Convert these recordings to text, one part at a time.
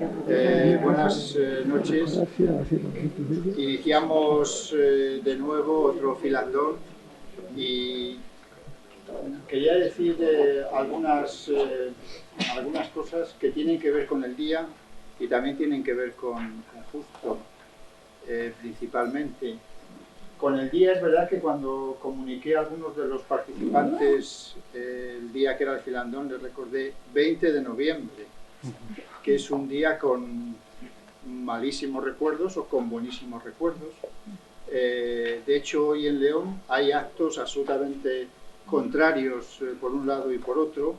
Buenas noches. Iniciamos de nuevo otro filandón y quería decir algunas cosas que tienen que ver con el día y también tienen que ver con Justo, principalmente. Con el día es verdad que cuando comuniqué a algunos de los participantes el día que era el filandón les recordé 20 de noviembre, que es un día con malísimos recuerdos o con buenísimos recuerdos. De hecho, hoy en León hay actos absolutamente contrarios por un lado y por otro,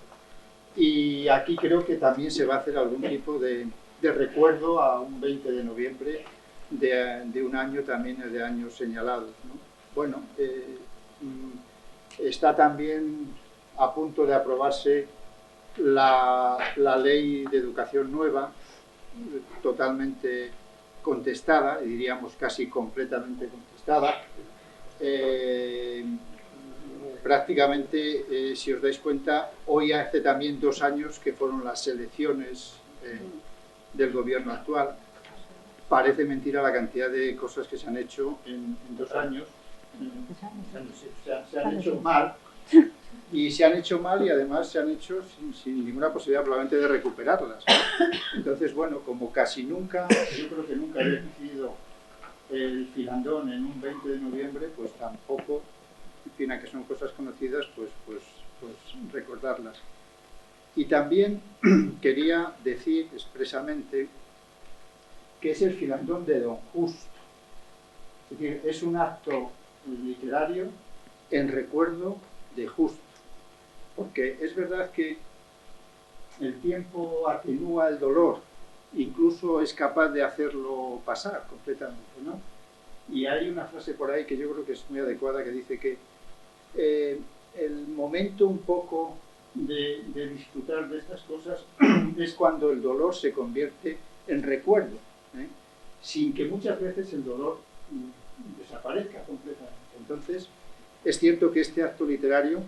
y aquí creo que también se va a hacer algún tipo de recuerdo a un 20 de noviembre de un año también de años señalados, ¿no? Bueno, está también a punto de aprobarse la ley de educación nueva, totalmente contestada, diríamos casi completamente contestada. Prácticamente, si os dais cuenta, hoy hace también 2 años que fueron las elecciones del gobierno actual. Parece mentira la cantidad de cosas que se han hecho en 2 años. Se han hecho mal. Y se han hecho mal y además se han hecho sin ninguna posibilidad probablemente de recuperarlas, ¿no? Entonces, bueno, como casi nunca, yo creo que nunca he decidido el filandón en un 20 de noviembre, pues tampoco, en fin, que son cosas conocidas, pues recordarlas. Y también quería decir expresamente que es el filandón de Don Justo. Es decir, es un acto literario en recuerdo de Justo. Porque es verdad que el tiempo atenúa el dolor, incluso es capaz de hacerlo pasar completamente, ¿no? Y hay una frase por ahí que yo creo que es muy adecuada, que dice que el momento un poco de disfrutar de estas cosas es cuando el dolor se convierte en recuerdo, sin que muchas veces el dolor desaparezca completamente. Entonces, es cierto que este acto literario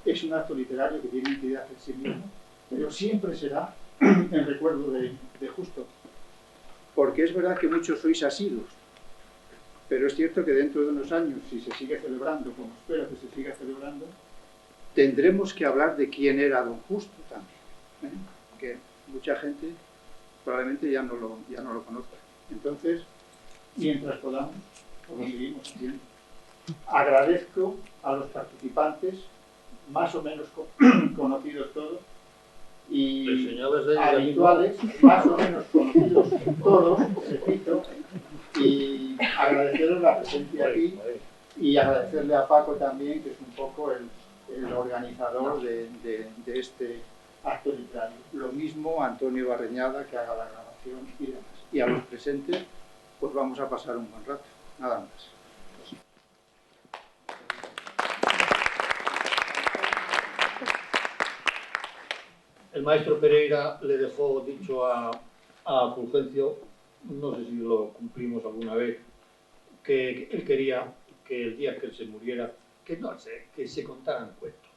es un acto literario que tiene entidad en sí mismo, pero siempre será en recuerdo de Justo. Porque es verdad que muchos sois asiduos, pero es cierto que dentro de unos años, si se sigue celebrando, como espero que se siga celebrando, tendremos que hablar de quién era Don Justo también, que mucha gente probablemente ya no lo conozca. Entonces, mientras podamos, lo seguimos haciendo. Agradezco a los participantes, más o menos conocidos todos, y habituales, más o menos conocidos todos, repito, y agradeceros la presencia aquí y agradecerle a Paco también, que es un poco el organizador de este acto literario. Lo mismo a Antonio Barreñada, que haga la grabación y demás. Y a los presentes, pues vamos a pasar un buen rato, nada más. El maestro Pereira le dejó dicho a Fulgencio, no sé si lo cumplimos alguna vez, que él quería que el día que él se muriera, que se contaran cuentos.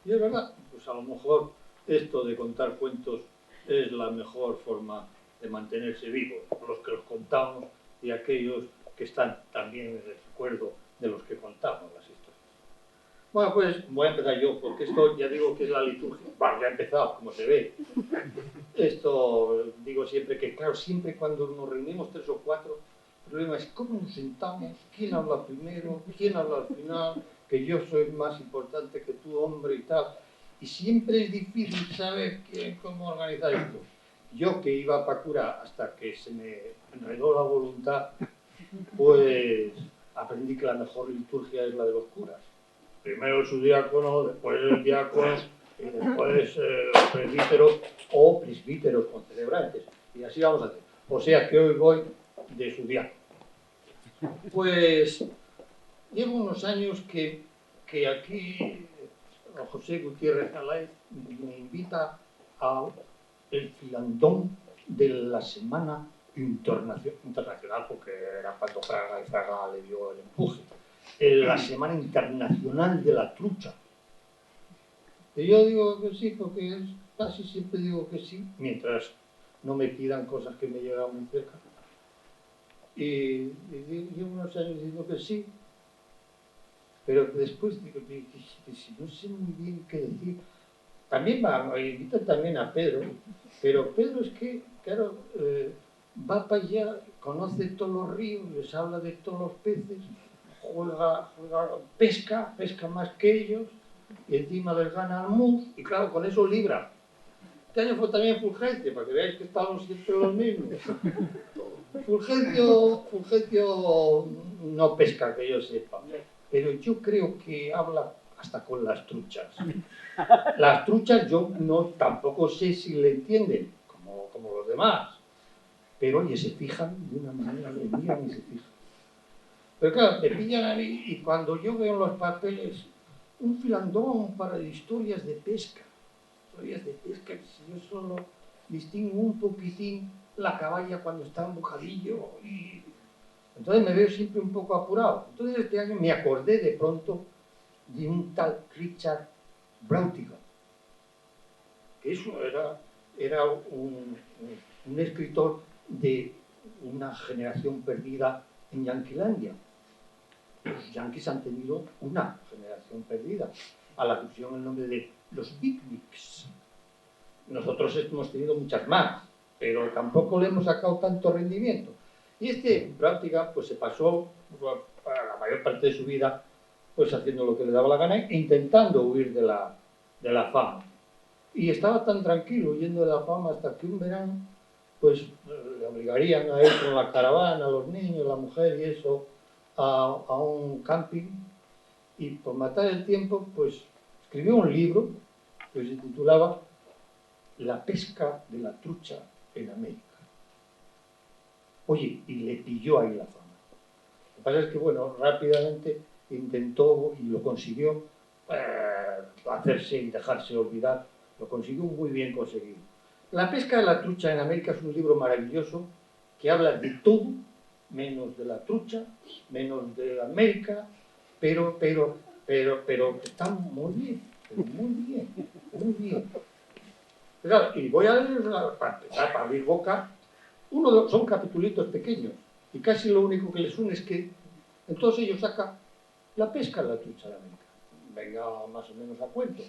Y es verdad, pues a lo mejor esto de contar cuentos es la mejor forma de mantenerse vivos, los que los contamos y aquellos que están también en el recuerdo de los que contamos las historias. Bueno, pues voy a empezar yo, porque esto ya digo que es la liturgia. Bueno, ya he empezado, como se ve. Esto digo siempre que, claro, siempre cuando nos reunimos 3 o 4, el problema es cómo nos sentamos, quién habla primero, quién habla al final, que yo soy más importante que tú, hombre, y tal. Y siempre es difícil saber cómo organizar esto. Yo que iba para cura hasta que se me enredó la voluntad, pues aprendí que la mejor liturgia es la de los curas. Primero el subdiácono, después el diácono y después los presbíteros o presbíteros concelebrantes. Y así vamos a hacer. O sea que hoy voy de subdiácono. Pues llevo unos años que aquí José Gutiérrez Aláez me invita al filandón de la Semana Internacional, porque era cuando Fraga le dio el empuje. La Semana Internacional de la Trucha. Y yo digo que sí, porque casi siempre digo que sí, mientras no me pidan cosas que me llegan muy cerca. Y llevo unos años diciendo que sí, pero después digo, si no sé muy bien qué decir. También invitan también a Pedro, pero Pedro es que, claro, va para allá, conoce todos los ríos, les habla de todos los peces, juega, pesca más que ellos, y encima les gana al mus, y claro, con eso libra. Este año fue también Fulgencio, para que veáis que estamos siempre los mismos. Fulgencio no pesca, que yo sepa, pero yo creo que habla hasta con las truchas. Las truchas yo tampoco sé si le entienden, como los demás, pero oye, se fijan de una manera, le miran y se fijan. Pero claro, me pillan a mí y cuando yo veo en los papeles un filandón para historias de pesca, que si yo solo distingo un poquitín la caballa cuando está en bocadillo, y entonces me veo siempre un poco apurado. Entonces este año me acordé de pronto de un tal Richard Brautigan, que eso era un escritor de una generación perdida en Yanquilandia. Los yanquis han tenido una generación perdida, a la que pusieron el nombre de los beatniks. Nosotros hemos tenido muchas más, pero tampoco le hemos sacado tanto rendimiento. Y este Brautigan pues se pasó para la mayor parte de su vida pues haciendo lo que le daba la gana e intentando huir de la fama. Y estaba tan tranquilo huyendo de la fama hasta que un verano pues le obligarían a ir con la caravana, los niños, la mujer y eso, a un camping, y por matar el tiempo pues escribió un libro que se titulaba La pesca de la trucha en América. Oye, y le pilló ahí la fama. Lo que pasa es que, bueno, rápidamente intentó y lo consiguió hacerse y dejarse olvidar. Lo consiguió muy bien conseguido. La pesca de la trucha en América es un libro maravilloso que habla de todo, menos de la trucha, menos de América, pero está muy bien, muy bien. Claro, y voy a leer, para empezar, para abrir boca, son capitulitos pequeños, y casi lo único que les une es que en todos ellos saca la pesca de la trucha de América. Venga más o menos a cuento.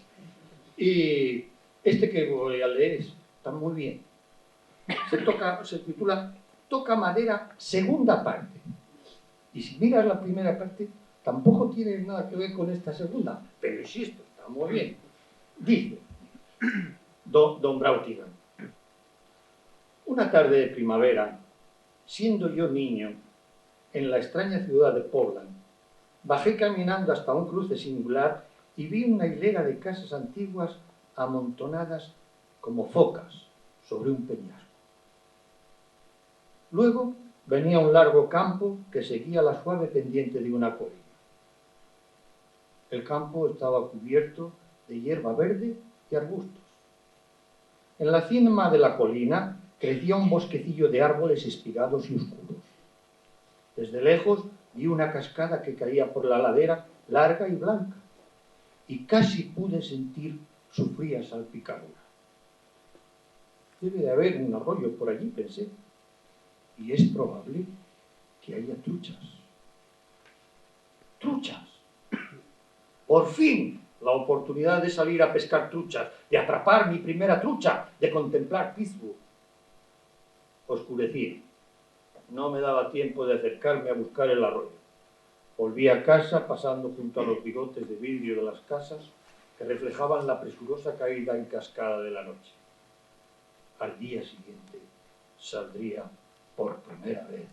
Y este que voy a leer está muy bien. Se titula Toca madera, segunda parte. Y si miras la primera parte, tampoco tiene nada que ver con esta segunda, pero insisto, está muy bien. Dice Don Brautigan: una tarde de primavera, siendo yo niño, en la extraña ciudad de Portland, bajé caminando hasta un cruce singular y vi una hilera de casas antiguas amontonadas como focas sobre un peñasco. Luego venía un largo campo que seguía la suave pendiente de una colina. El campo estaba cubierto de hierba verde y arbustos. En la cima de la colina crecía un bosquecillo de árboles espigados y oscuros. Desde lejos vi una cascada que caía por la ladera larga y blanca, y casi pude sentir su fría salpicadura. Debe de haber un arroyo por allí, pensé, y es probable que haya truchas. ¡Truchas! Por fin la oportunidad de salir a pescar truchas, de atrapar mi primera trucha, de contemplar Pittsburgh. Oscurecía. No me daba tiempo de acercarme a buscar el arroyo. Volví a casa pasando junto a los bigotes de vidrio de las casas que reflejaban la presurosa caída en cascada de la noche. Al día siguiente saldría por primera vez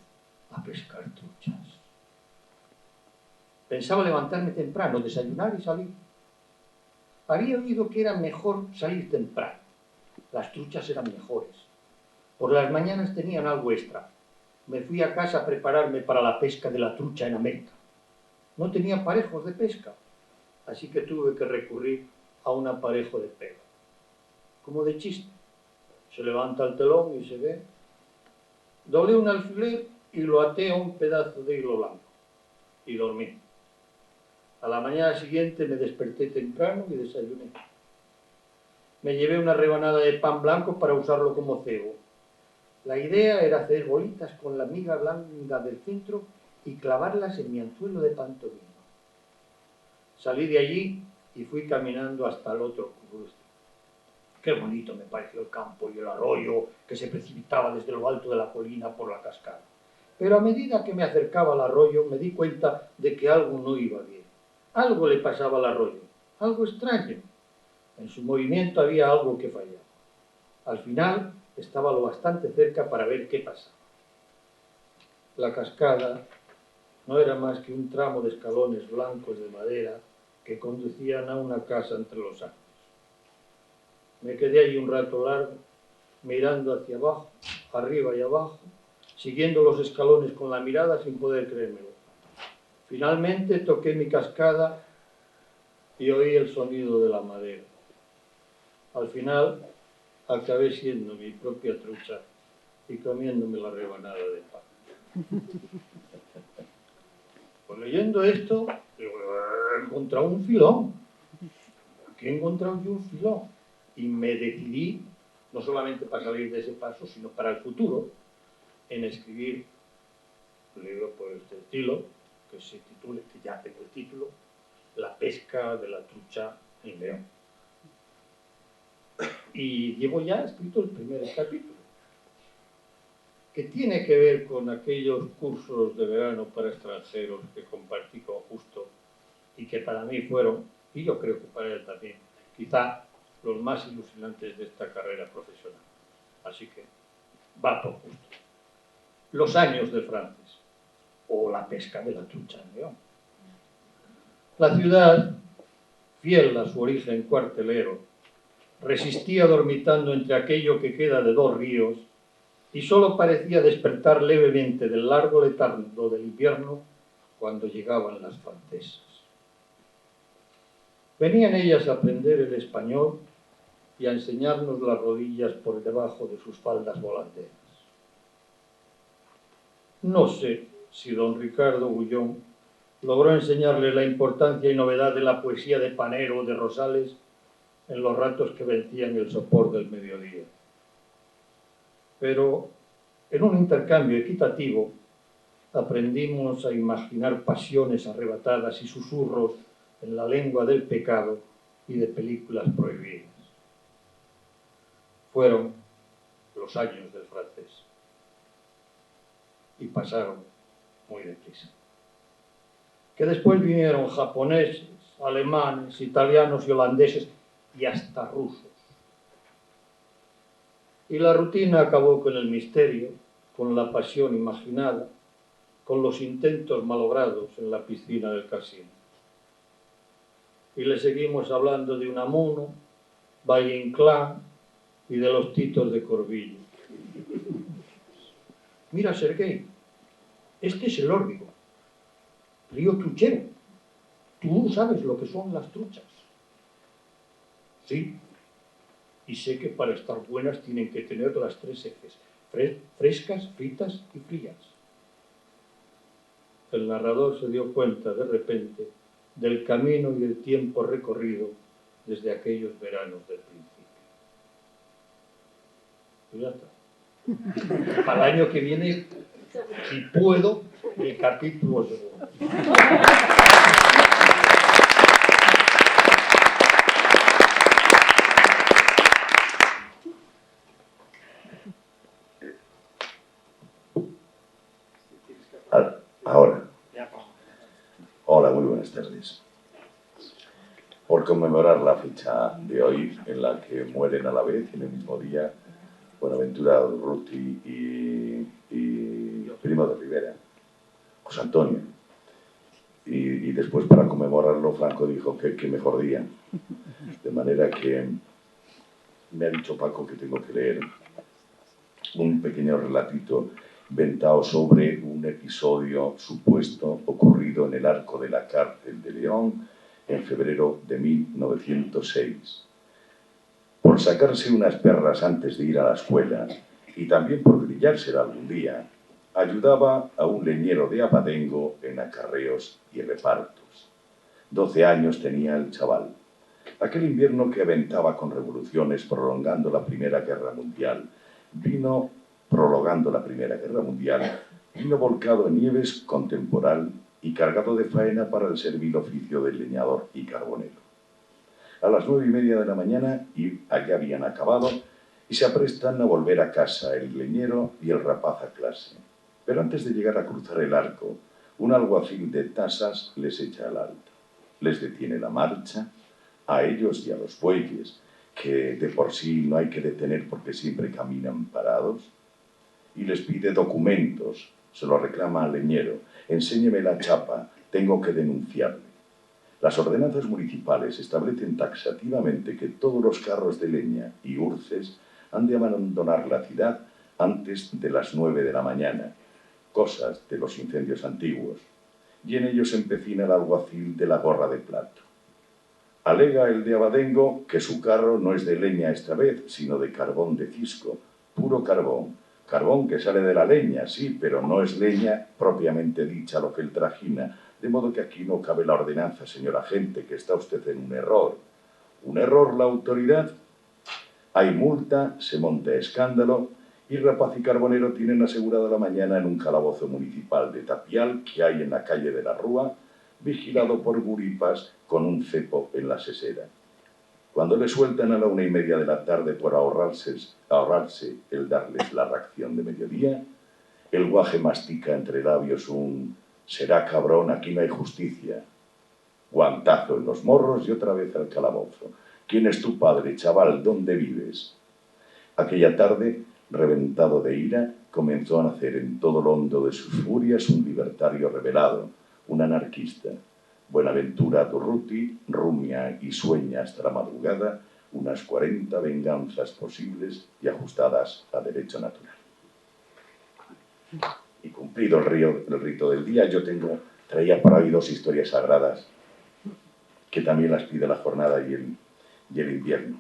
a pescar truchas. Pensaba levantarme temprano, desayunar y salir. Había oído que era mejor salir temprano. Las truchas eran mejores. Por las mañanas tenían algo extra. Me fui a casa a prepararme para la pesca de la trucha en América. No tenía aparejos de pesca, así que tuve que recurrir a un aparejo de pega. Como de chiste. Se levanta el telón y se ve. Doblé un alfiler y lo até a un pedazo de hilo blanco. Y dormí. A la mañana siguiente me desperté temprano y desayuné. Me llevé una rebanada de pan blanco para usarlo como cebo. La idea era hacer bolitas con la miga blanda del centro y clavarlas en mi anzuelo de pantomima. Salí de allí y fui caminando hasta el otro cruce. Qué bonito me pareció el campo y el arroyo que se precipitaba desde lo alto de la colina por la cascada. Pero a medida que me acercaba al arroyo me di cuenta de que algo no iba bien. Algo le pasaba al arroyo, algo extraño. En su movimiento había algo que fallaba. Al final estaba lo bastante cerca para ver qué pasaba. La cascada no era más que un tramo de escalones blancos de madera que conducían a una casa entre los árboles. Me quedé allí un rato largo, mirando hacia abajo, arriba y abajo, siguiendo los escalones con la mirada sin poder creérmelo. Finalmente toqué mi cascada y oí el sonido de la madera. Al final acabé siendo mi propia trucha y comiéndome la rebanada de pan. Pues leyendo esto, digo, he encontrado un filón. Aquí he encontrado yo un filón. Y me decidí, no solamente para salir de ese paso, sino para el futuro, en escribir un libro por este estilo, que se titule, que ya tengo el título, La pesca de la trucha en León. Y llevo ya escrito el primer capítulo, que tiene que ver con aquellos cursos de verano para extranjeros que compartí con Justo y que para mí fueron, y yo creo que para él también, quizá los más ilusionantes de esta carrera profesional. Así que va por Justo. Los años de Frances, o la pesca de la trucha en León. La ciudad, fiel a su origen cuartelero, resistía dormitando entre aquello que queda de dos ríos y solo parecía despertar levemente del largo letargo del invierno cuando llegaban las francesas. Venían ellas a aprender el español y a enseñarnos las rodillas por debajo de sus faldas volanderas. No sé si don Ricardo Bullón logró enseñarle la importancia y novedad de la poesía de Panero o de Rosales en los ratos que vencían el sopor del mediodía. Pero en un intercambio equitativo aprendimos a imaginar pasiones arrebatadas y susurros en la lengua del pecado y de películas prohibidas. Fueron los años del francés y pasaron muy deprisa. Que después vinieron japoneses, alemanes, italianos y holandeses y hasta rusos. Y la rutina acabó con el misterio, con la pasión imaginada, con los intentos malogrados en la piscina del casino. Y le seguimos hablando de Unamuno, Valle Inclán y de los Titos de Corvillo. Mira, Serguei, este es el Órbigo, río truchero. Tú sabes lo que son las truchas. Sí, y sé que para estar buenas tienen que tener las tres ejes, frescas, fritas y frías. El narrador se dio cuenta de repente del camino y el tiempo recorrido desde aquellos veranos del principio. Pues ya está. Para el año que viene, si puedo, el capítulo segundo. Ahora. Hola, muy buenas tardes. Por conmemorar la fecha de hoy, en la que mueren a la vez, en el mismo día, Buenaventura Durruti y Primo de Rivera, José Antonio. Y después, para conmemorarlo, Franco dijo que mejor día. De manera que me ha dicho Paco que tengo que leer un pequeño relatito inventado sobre un episodio supuesto ocurrido en el arco de la cárcel de León en febrero de 1906. Por sacarse unas perras antes de ir a la escuela y también por brillársela algún día, ayudaba a un leñero de Abadengo en acarreos y repartos. 12 años tenía el chaval. Aquel invierno que aventaba con revoluciones prolongando la Primera Guerra Mundial, vino prolongando la Primera Guerra Mundial, vino volcado en nieves con temporal y cargado de faena para el servil oficio del leñador y carbonero. A las 9:30 de la mañana allá habían acabado y se aprestan a volver a casa el leñero y el rapaz a clase. Pero antes de llegar a cruzar el arco, un alguacil de tasas les echa el alto. Les detiene la marcha, a ellos y a los bueyes, que de por sí no hay que detener porque siempre caminan parados, y les pide documentos. Se lo reclama al leñero. Enséñeme la chapa, tengo que denunciarle. Las ordenanzas municipales establecen taxativamente que todos los carros de leña y urces han de abandonar la ciudad antes de las 9 de la mañana, cosas de los incendios antiguos, y en ello se empecina el alguacil de la gorra de plato. Alega el de Abadengo que su carro no es de leña esta vez, sino de carbón de cisco, puro carbón. Carbón que sale de la leña, sí, pero no es leña propiamente dicha lo que él trajina. De modo que aquí no cabe la ordenanza, señor agente, que está usted en un error. ¿Un error la autoridad? Hay multa, se monta escándalo, y rapaz y carbonero tienen asegurada la mañana en un calabozo municipal de tapial que hay en la calle de la Rúa, vigilado por guripas con un cepo en la sesera. Cuando le sueltan a la 1:30 de la tarde por ahorrarse el darles la ración de mediodía, el guaje mastica entre labios un «será cabrón, aquí no hay justicia». Guantazo en los morros y otra vez al calabozo. «¿Quién es tu padre, chaval? ¿Dónde vives?» Aquella tarde, reventado de ira, comenzó a nacer en todo lo hondo de sus furias un libertario rebelado, un anarquista. Buenaventura Durruti rumia y sueña hasta la madrugada unas 40 venganzas posibles y ajustadas a derecho natural. Y cumplido el rito del día, yo traía para hoy 2 historias sagradas que también las pide la jornada y el invierno.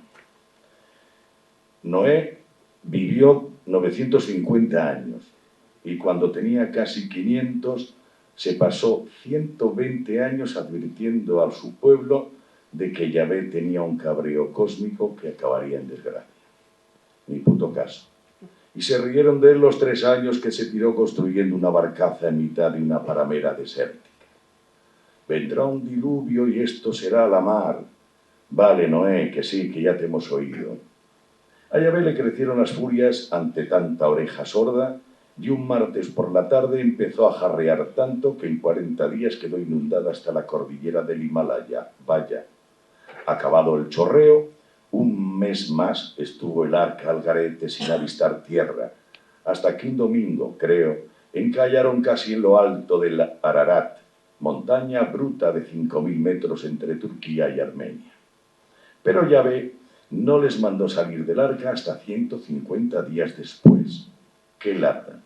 Noé vivió 950 años y cuando tenía casi 500 se pasó 120 años advirtiendo a su pueblo de que Yahvé tenía un cabreo cósmico que acabaría en desgracia. Ni puto caso. Y se rieron de él los 3 años que se tiró construyendo una barcaza en mitad de una paramera desértica. Vendrá un diluvio y esto será la mar. Vale, Noé, que sí, que ya te hemos oído. A Yahvé le crecieron las furias ante tanta oreja sorda y un martes por la tarde empezó a jarrear tanto que en 40 días quedó inundada hasta la cordillera del Himalaya. Vaya. Acabado el chorreo, un mes más estuvo el arca al garete sin avistar tierra, hasta que un domingo, creo, encallaron casi en lo alto del Ararat, montaña bruta de 5.000 metros entre Turquía y Armenia. Pero Yahvé no les mandó salir del arca hasta 150 días después. ¡Qué lata!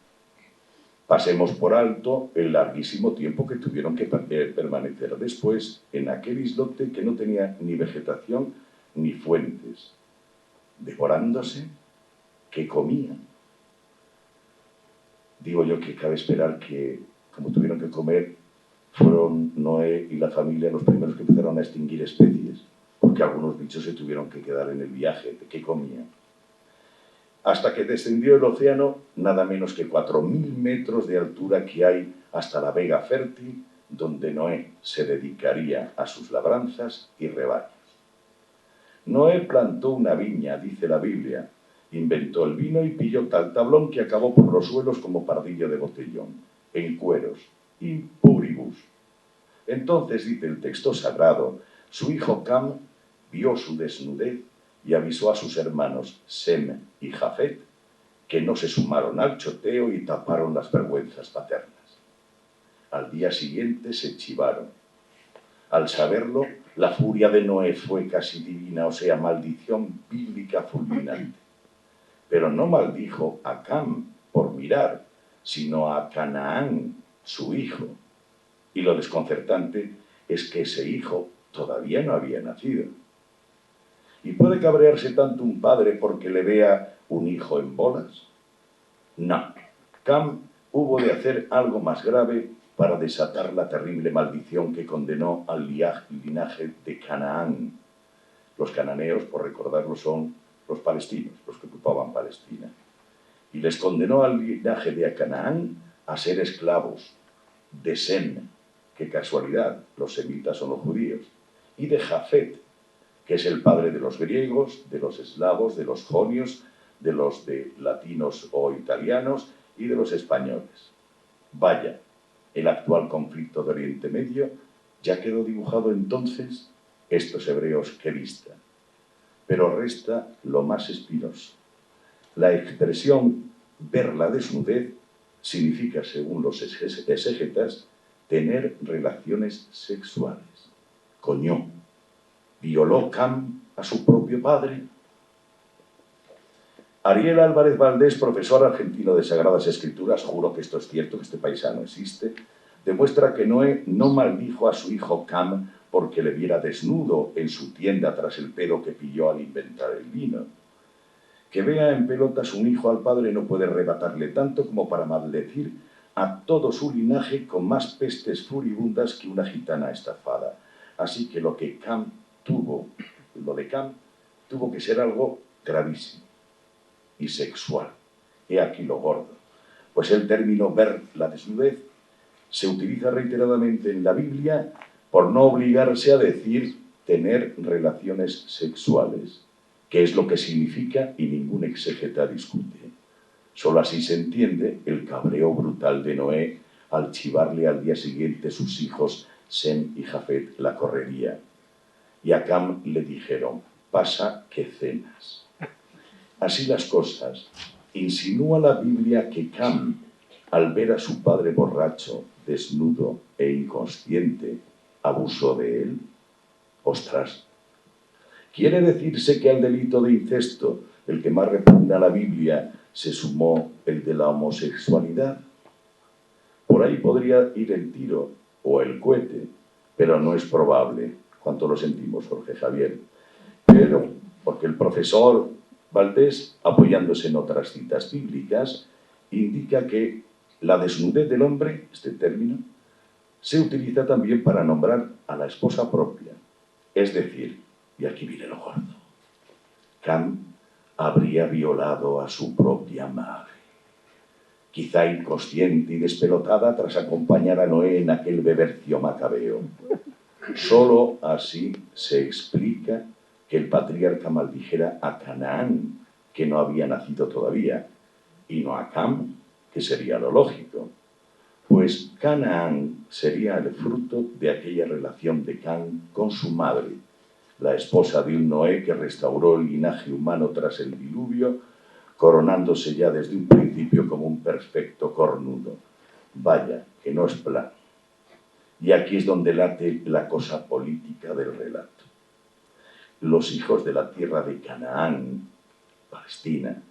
Pasemos por alto el larguísimo tiempo que tuvieron que permanecer después en aquel islote que no tenía ni vegetación ni fuentes, devorándose, que comían. Digo yo que cabe esperar que, como tuvieron que comer, fueron Noé y la familia los primeros que empezaron a extinguir especies, porque algunos bichos se tuvieron que quedar en el viaje. ¿De qué comían? Hasta que descendió el océano, nada menos que 4.000 metros de altura que hay hasta la Vega Fértil, donde Noé se dedicaría a sus labranzas y rebaños. Noé plantó una viña, dice la Biblia, inventó el vino y pilló tal tablón que acabó por los suelos como pardillo de botellón, en cueros, in puribus. Entonces, dice el texto sagrado, su hijo Cam vio su desnudez y avisó a sus hermanos Sem y Jafet que no se sumaron al choteo y taparon las vergüenzas paternas. Al día siguiente se chivaron. Al saberlo, la furia de Noé fue casi divina, o sea, maldición bíblica fulminante. Pero no maldijo a Cam por mirar, sino a Canaán, su hijo. Y lo desconcertante es que ese hijo todavía no había nacido. ¿Y puede cabrearse tanto un padre porque le vea un hijo en bolas? No. Cam hubo de hacer algo más grave para desatar la terrible maldición que condenó al linaje de Canaán. Los cananeos, por recordarlo, son los palestinos, los que ocupaban Palestina. y les condenó al linaje de Canaán a ser esclavos, de Sem, qué casualidad, los semitas son los judíos, y de Jafet, que es el padre de los griegos, de los eslavos, de los jonios, de los de latinos o italianos y de los españoles. Vaya, el actual conflicto de Oriente Medio ya quedó dibujado entonces, estos hebreos que vistan. Pero resta lo más espinoso. La expresión ver la desnudez significa, según los exégetas, tener relaciones sexuales. Coño, ¿violó Cam a su propio padre? Ariel Álvarez Valdés, profesor argentino de Sagradas Escrituras, juro que esto es cierto, que este paisano existe, demuestra que Noé no maldijo a su hijo Cam porque le viera desnudo en su tienda tras el pedo que pilló al inventar el vino. Que vea en pelotas un hijo al padre no puede arrebatarle tanto como para maldecir a todo su linaje con más pestes furibundas que una gitana estafada. Así que lo de Cam tuvo que ser algo gravísimo y sexual. He aquí lo gordo. Pues el término ver la desnudez se utiliza reiteradamente en la Biblia por no obligarse a decir tener relaciones sexuales, que es lo que significa y ningún exégeta discute. Solo así se entiende el cabreo brutal de Noé al chivarle al día siguiente sus hijos Sem y Jafet la correría. Y a Cam le dijeron, pasa que cenas. Así las cosas, insinúa la Biblia que Cam, al ver a su padre borracho, desnudo e inconsciente, abusó de él. Ostras, ¿quiere decirse que al delito de incesto, el que más repugna a la Biblia, se sumó el de la homosexualidad? Por ahí podría ir el tiro o el cohete, pero no es probable. ¿Cuánto lo sentimos, Jorge Javier? Pero, porque el profesor Valdés, apoyándose en otras citas bíblicas, indica que la desnudez del hombre, este término, se utiliza también para nombrar a la esposa propia. Es decir, y aquí viene lo gordo, Cam habría violado a su propia madre. Quizá inconsciente y despelotada tras acompañar a Noé en aquel bebercio macabeo. Solo así se explica que el patriarca maldijera a Canaán, que no había nacido todavía, y no a Cam, que sería lo lógico. Pues Canaán sería el fruto de aquella relación de Cam con su madre, la esposa de un Noé que restauró el linaje humano tras el diluvio, coronándose ya desde un principio como un perfecto cornudo. Vaya, que no es plan. Y aquí es donde late la cosa política del relato. Los hijos de la tierra de Canaán, Palestina,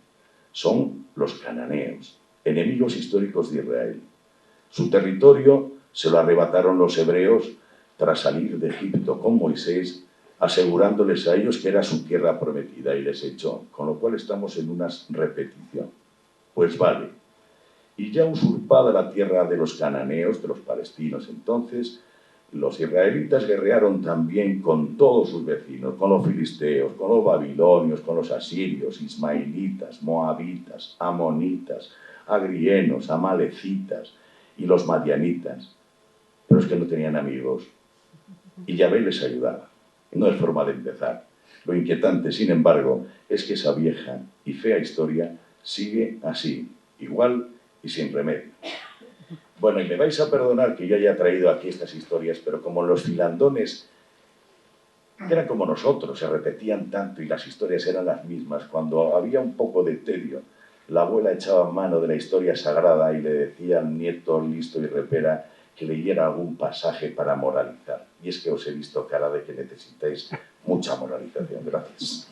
son los cananeos, enemigos históricos de Israel. Su territorio se lo arrebataron los hebreos tras salir de Egipto con Moisés, asegurándoles a ellos que era su tierra prometida y les echó, con lo cual estamos en una repetición. Pues vale, y ya usurpada la tierra de los cananeos, de los palestinos entonces, los israelitas guerrearon también con todos sus vecinos, con los filisteos, con los babilonios, con los asirios, ismaelitas, moabitas, amonitas, agrienos, amalecitas y los madianitas. Pero es que no tenían amigos y Yahvé les ayudaba. No es forma de empezar. Lo inquietante, sin embargo, es que esa vieja y fea historia sigue así, igual y sin remedio. Bueno, y me vais a perdonar que yo haya traído aquí estas historias, pero como los filandones eran como nosotros, se repetían tanto y las historias eran las mismas, cuando había un poco de tedio, la abuela echaba mano de la historia sagrada y le decía al nieto listo y repera que leyera algún pasaje para moralizar. Y es que os he visto cara de que necesitáis mucha moralización. Gracias.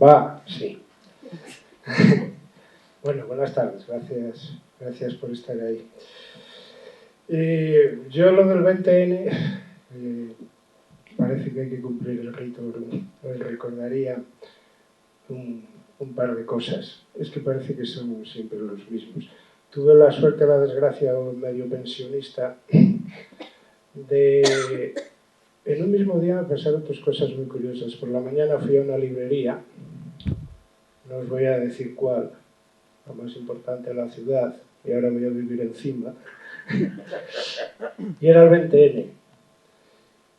Va, sí. Bueno, buenas tardes, gracias por estar ahí. Yo lo del 20N, parece que hay que cumplir el rito. Hoy recordaría un par de cosas. Es que parece que son siempre los mismos. tuve la suerte, la desgracia, un medio pensionista, de... En un mismo día me pasaron pues cosas muy curiosas. Por la mañana fui a una librería, no os voy a decir cuál, la más importante de la ciudad, y ahora voy a vivir encima, y era el 20N.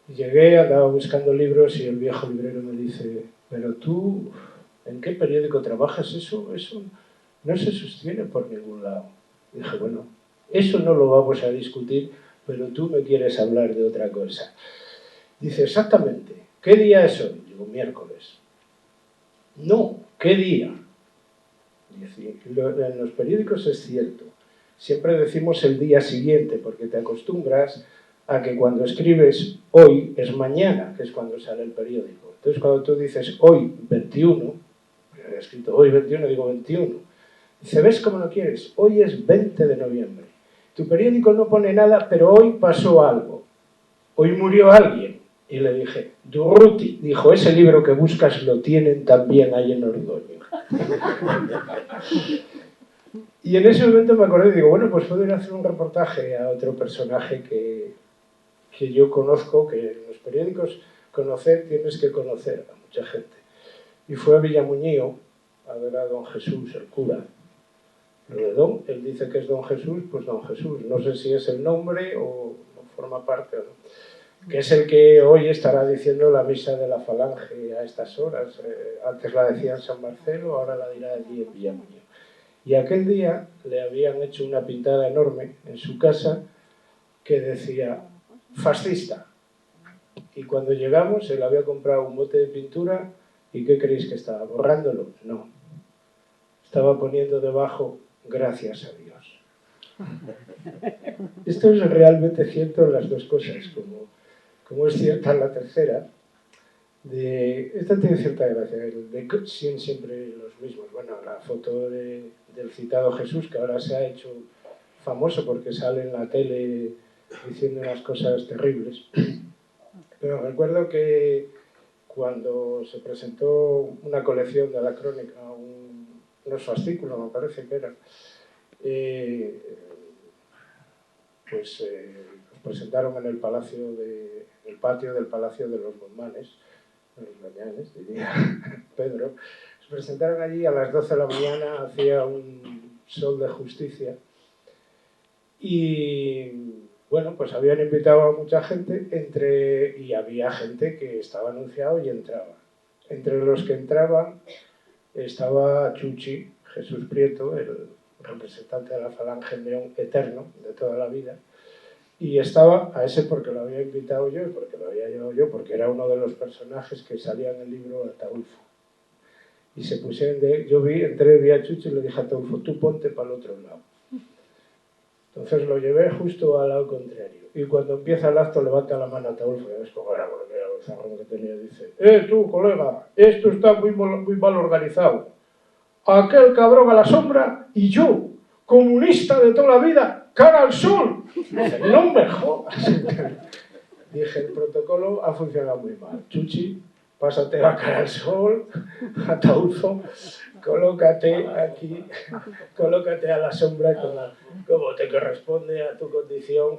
Llegué, andaba buscando libros y el viejo librero me dice: pero tú, ¿en qué periódico trabajas? Eso no se sostiene por ningún lado. Dije, bueno, eso no lo vamos a discutir, pero tú me quieres hablar de otra cosa. Dice, exactamente, ¿qué día es hoy? Digo, miércoles. No, ¿qué día? Dice, en los periódicos es cierto. Siempre decimos el día siguiente, porque te acostumbras a que cuando escribes hoy es mañana, que es cuando sale el periódico. Entonces, cuando tú dices hoy 21, he escrito hoy 21, digo 21. Dice, ¿ves cómo lo quieres? Hoy es 20 de noviembre. Tu periódico no pone nada, pero hoy pasó algo. Hoy murió alguien. Y le dije, Durruti, dijo, ese libro que buscas lo tienen también ahí en Ordoño. Y en ese momento me acordé y digo, bueno, pues puedo ir a hacer un reportaje a otro personaje que yo conozco, que en los periódicos conocer tienes que conocer a mucha gente. Y fue a Villamuñío a ver a don Jesús, el cura. Lo de don, él dice que es don Jesús, pues don Jesús. No sé si es el nombre o no forma parte o no. Que es el que hoy estará diciendo la misa de la Falange a estas horas. Antes la decía en San Marcelo, ahora la dirá allí en Villamuñío. Y aquel día le habían hecho una pintada enorme en su casa que decía fascista. Y cuando llegamos, él había comprado un bote de pintura y ¿qué creéis que estaba? ¿Borrándolo? No. Estaba poniendo debajo gracias a Dios. Esto es realmente cierto en las dos cosas, como es cierta la tercera. Esta tiene cierta gracia, de siempre los mismos. Bueno, la foto del citado Jesús, que ahora se ha hecho famoso porque sale en la tele diciendo unas cosas terribles. Pero recuerdo que cuando se presentó una colección de la crónica, unos fascículos, me parece que eran, los presentaron en el patio del Palacio de los Guzmanes, los Gañanes, diría Pedro. Se presentaron allí a las 12 de la mañana, hacía un sol de justicia. Y bueno, pues habían invitado a mucha gente y había gente que estaba anunciado y entraba. Entre los que entraban estaba Chuchi, Jesús Prieto, el representante de la Falange en León eterno, de toda la vida. Y estaba a ese porque lo había invitado yo y porque lo había llevado yo, porque era uno de los personajes que salía en el libro Ataulfo. Y se pusieron yo entré, vi a Chuchi y le dije a Ataulfo, tú ponte para el otro lado. Entonces lo llevé justo al lado contrario. Y cuando empieza el acto levanta la mano a Ataulfo, y ves cómo era, porque era el zarrón que tenía, dice, tú, colega, esto está muy mal organizado. Aquel cabrón a la sombra y yo, comunista de toda la vida, cara al sol. Dice, no me jodas. Dije, el protocolo ha funcionado muy mal. Chuchi, pásate la cara al sol, Ataulfo, colócate aquí, colócate a la sombra como te corresponde a tu condición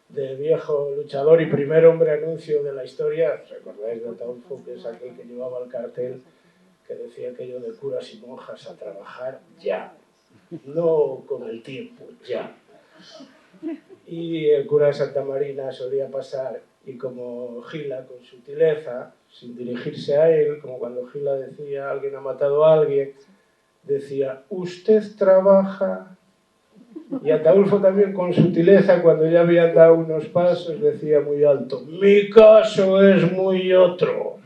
de viejo luchador y primer hombre anuncio de la historia. ¿Recordáis de Ataulfo, que es aquel que llevaba el cartel que decía aquello de curas y monjas a trabajar ya? No con el tiempo, ya. Y el cura de Santa Marina solía pasar y como Gila, con sutileza, sin dirigirse a él, como cuando Gila decía alguien ha matado a alguien, decía, usted trabaja. Y Ataulfo también con sutileza, cuando ya habían dado unos pasos, decía muy alto, mi caso es muy otro.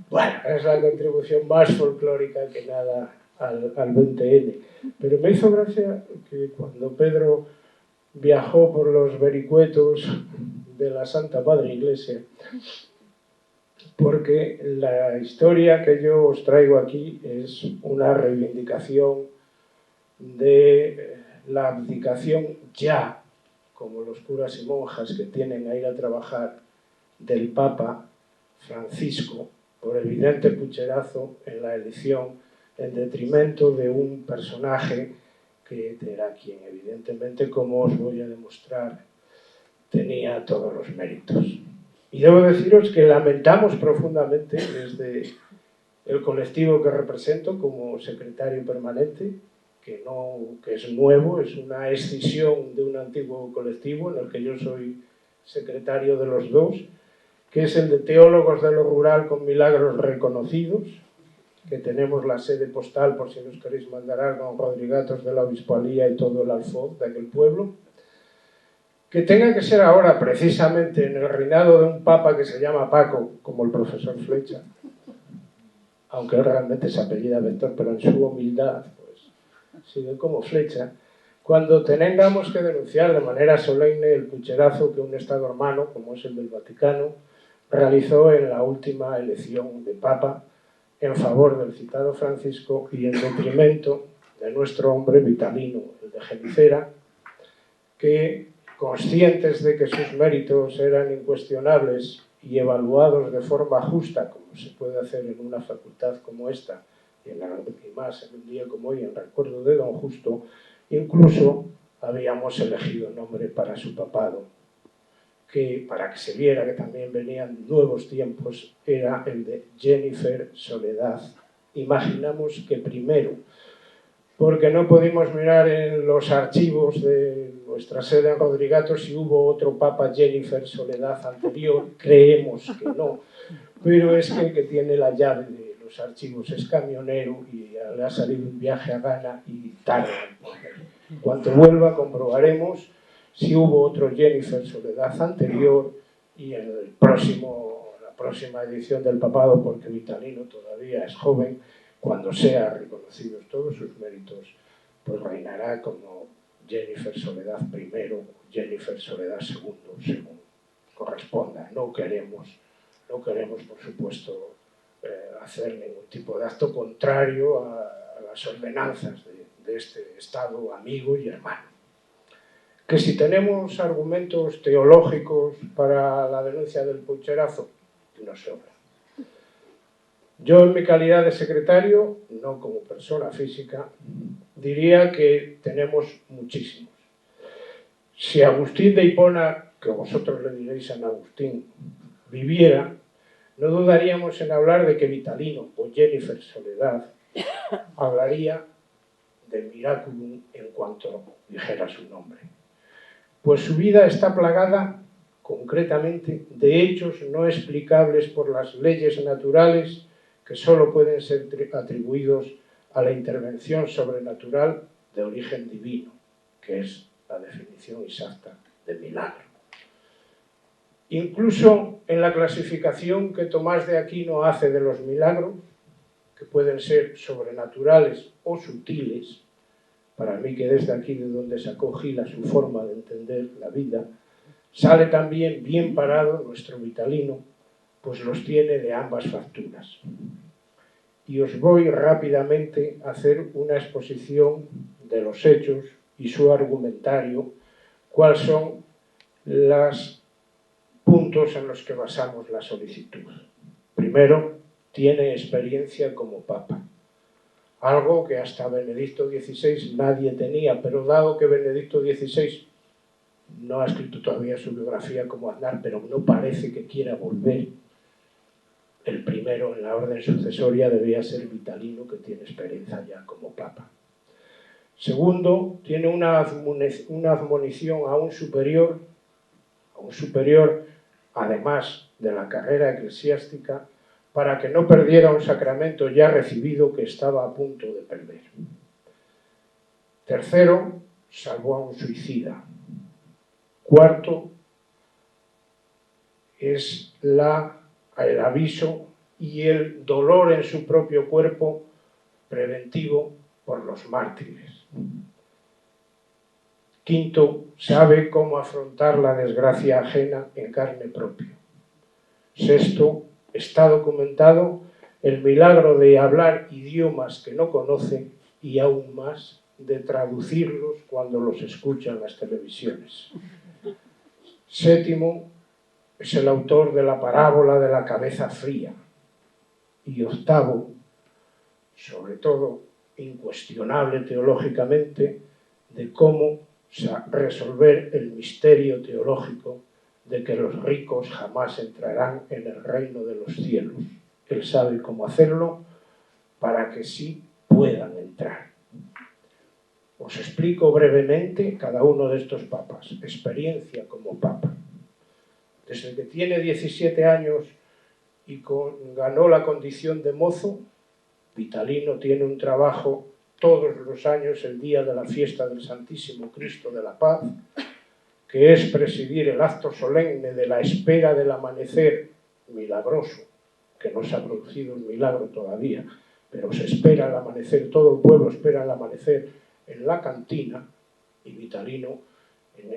Bueno, es la contribución más folclórica que nada al 20N. Pero me hizo gracia que cuando Pedro viajó por los vericuetos de la Santa Madre Iglesia, porque la historia que yo os traigo aquí es una reivindicación de la abdicación ya, como los curas y monjas que tienen a ir a trabajar, del Papa Francisco, por evidente pucherazo en la elección en detrimento de un personaje que era quien, evidentemente, como os voy a demostrar, tenía todos los méritos. Y debo deciros que lamentamos profundamente desde el colectivo que represento como secretario permanente, que es nuevo, es una escisión de un antiguo colectivo en el que yo soy secretario de los dos, que es el de Teólogos de lo Rural con Milagros Reconocidos, que tenemos la sede postal, por si nos queréis mandar algo, Rodrigatos de la Obispalía y todo el alfoz de aquel pueblo, que tenga que ser ahora, precisamente, en el reinado de un papa que se llama Paco, como el profesor Flecha, aunque él realmente se apellida Vector, pero en su humildad, pues, sigue como Flecha, cuando tengamos que denunciar de manera solemne el pucherazo que un Estado hermano, como es el del Vaticano, realizó en la última elección de Papa en favor del citado Francisco y en detrimento de nuestro hombre Vitalino, el de Genicera, que, conscientes de que sus méritos eran incuestionables y evaluados de forma justa, como se puede hacer en una facultad como esta, y más en un día como hoy, en recuerdo de don Justo, incluso habíamos elegido nombre para su papado, que, para que se viera que también venían nuevos tiempos, era el de Jennifer Soledad. Imaginamos que primero, porque no pudimos mirar en los archivos de nuestra sede en Rodrigatos si hubo otro Papa Jennifer Soledad anterior, creemos que no, pero es que el que tiene la llave de los archivos es camionero y le ha salido un viaje a Ghana y tarda en volver. Cuando vuelva comprobaremos si hubo otro Jennifer Soledad anterior y en la próxima edición del papado, porque Vitalino todavía es joven, cuando sea reconocidos todos sus méritos, pues reinará como Jennifer Soledad I o Jennifer Soledad II, según corresponda. No queremos, por supuesto, hacer ningún tipo de acto contrario a las ordenanzas de este Estado amigo y hermano. Que si tenemos argumentos teológicos para la denuncia del pucherazo, nos sobra. Yo, en mi calidad de secretario, no como persona física, diría que tenemos muchísimos. Si Agustín de Hipona, que vosotros le diréis San Agustín, viviera, no dudaríamos en hablar de que Vitalino o Jennifer Soledad hablaría de Miraculum en cuanto dijera su nombre. Pues su vida está plagada, concretamente, de hechos no explicables por las leyes naturales que solo pueden ser atribuidos a la intervención sobrenatural de origen divino, que es la definición exacta de milagro. Incluso en la clasificación que Tomás de Aquino hace de los milagros, que pueden ser sobrenaturales o sutiles, para mí que desde aquí de donde sacó Gila su forma de entender la vida, sale también bien parado nuestro Vitalino, pues los tiene de ambas facturas. Y os voy rápidamente a hacer una exposición de los hechos y su argumentario, cuáles son los puntos en los que basamos la solicitud. Primero, tiene experiencia como Papa. Algo que hasta Benedicto XVI nadie tenía, pero dado que Benedicto XVI no ha escrito todavía su biografía como Aznar, pero no parece que quiera volver, el primero en la orden sucesoria debía ser Vitalino, que tiene experiencia ya como Papa. Segundo, tiene una admonición a un superior, además de la carrera eclesiástica, para que no perdiera un sacramento ya recibido que estaba a punto de perder. Tercero, salvó a un suicida. Cuarto, es el aviso y el dolor en su propio cuerpo preventivo por los mártires. Quinto, sabe cómo afrontar la desgracia ajena en carne propia. Sexto, está documentado el milagro de hablar idiomas que no conoce y aún más de traducirlos cuando los escucha en las televisiones. Séptimo, es el autor de la parábola de la cabeza fría. Y octavo, sobre todo incuestionable teológicamente, de cómo resolver el misterio teológico de que los ricos jamás entrarán en el reino de los cielos. Él sabe cómo hacerlo para que sí puedan entrar. Os explico brevemente cada uno de estos papas, experiencia como papa. Desde que tiene 17 años y ganó la condición de mozo, Vitalino tiene un trabajo todos los años, el día de la fiesta del Santísimo Cristo de la Paz, que es presidir el acto solemne de la espera del amanecer milagroso, que no se ha producido un milagro todavía, pero se espera el amanecer, todo el pueblo espera el amanecer en la cantina, y Vitalino en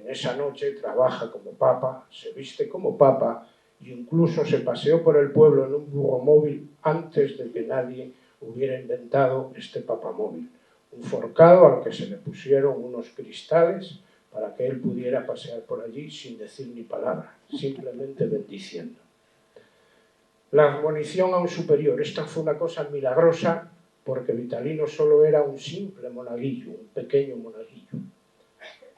esa noche trabaja como papa, se viste como papa, e incluso se paseó por el pueblo en un burromóvil antes de que nadie hubiera inventado este papamóvil. Un forcado al que se le pusieron unos cristales para que él pudiera pasear por allí sin decir ni palabra, simplemente bendiciendo. La admonición a un superior. Esta fue una cosa milagrosa porque Vitalino solo era un simple monaguillo, un pequeño monaguillo.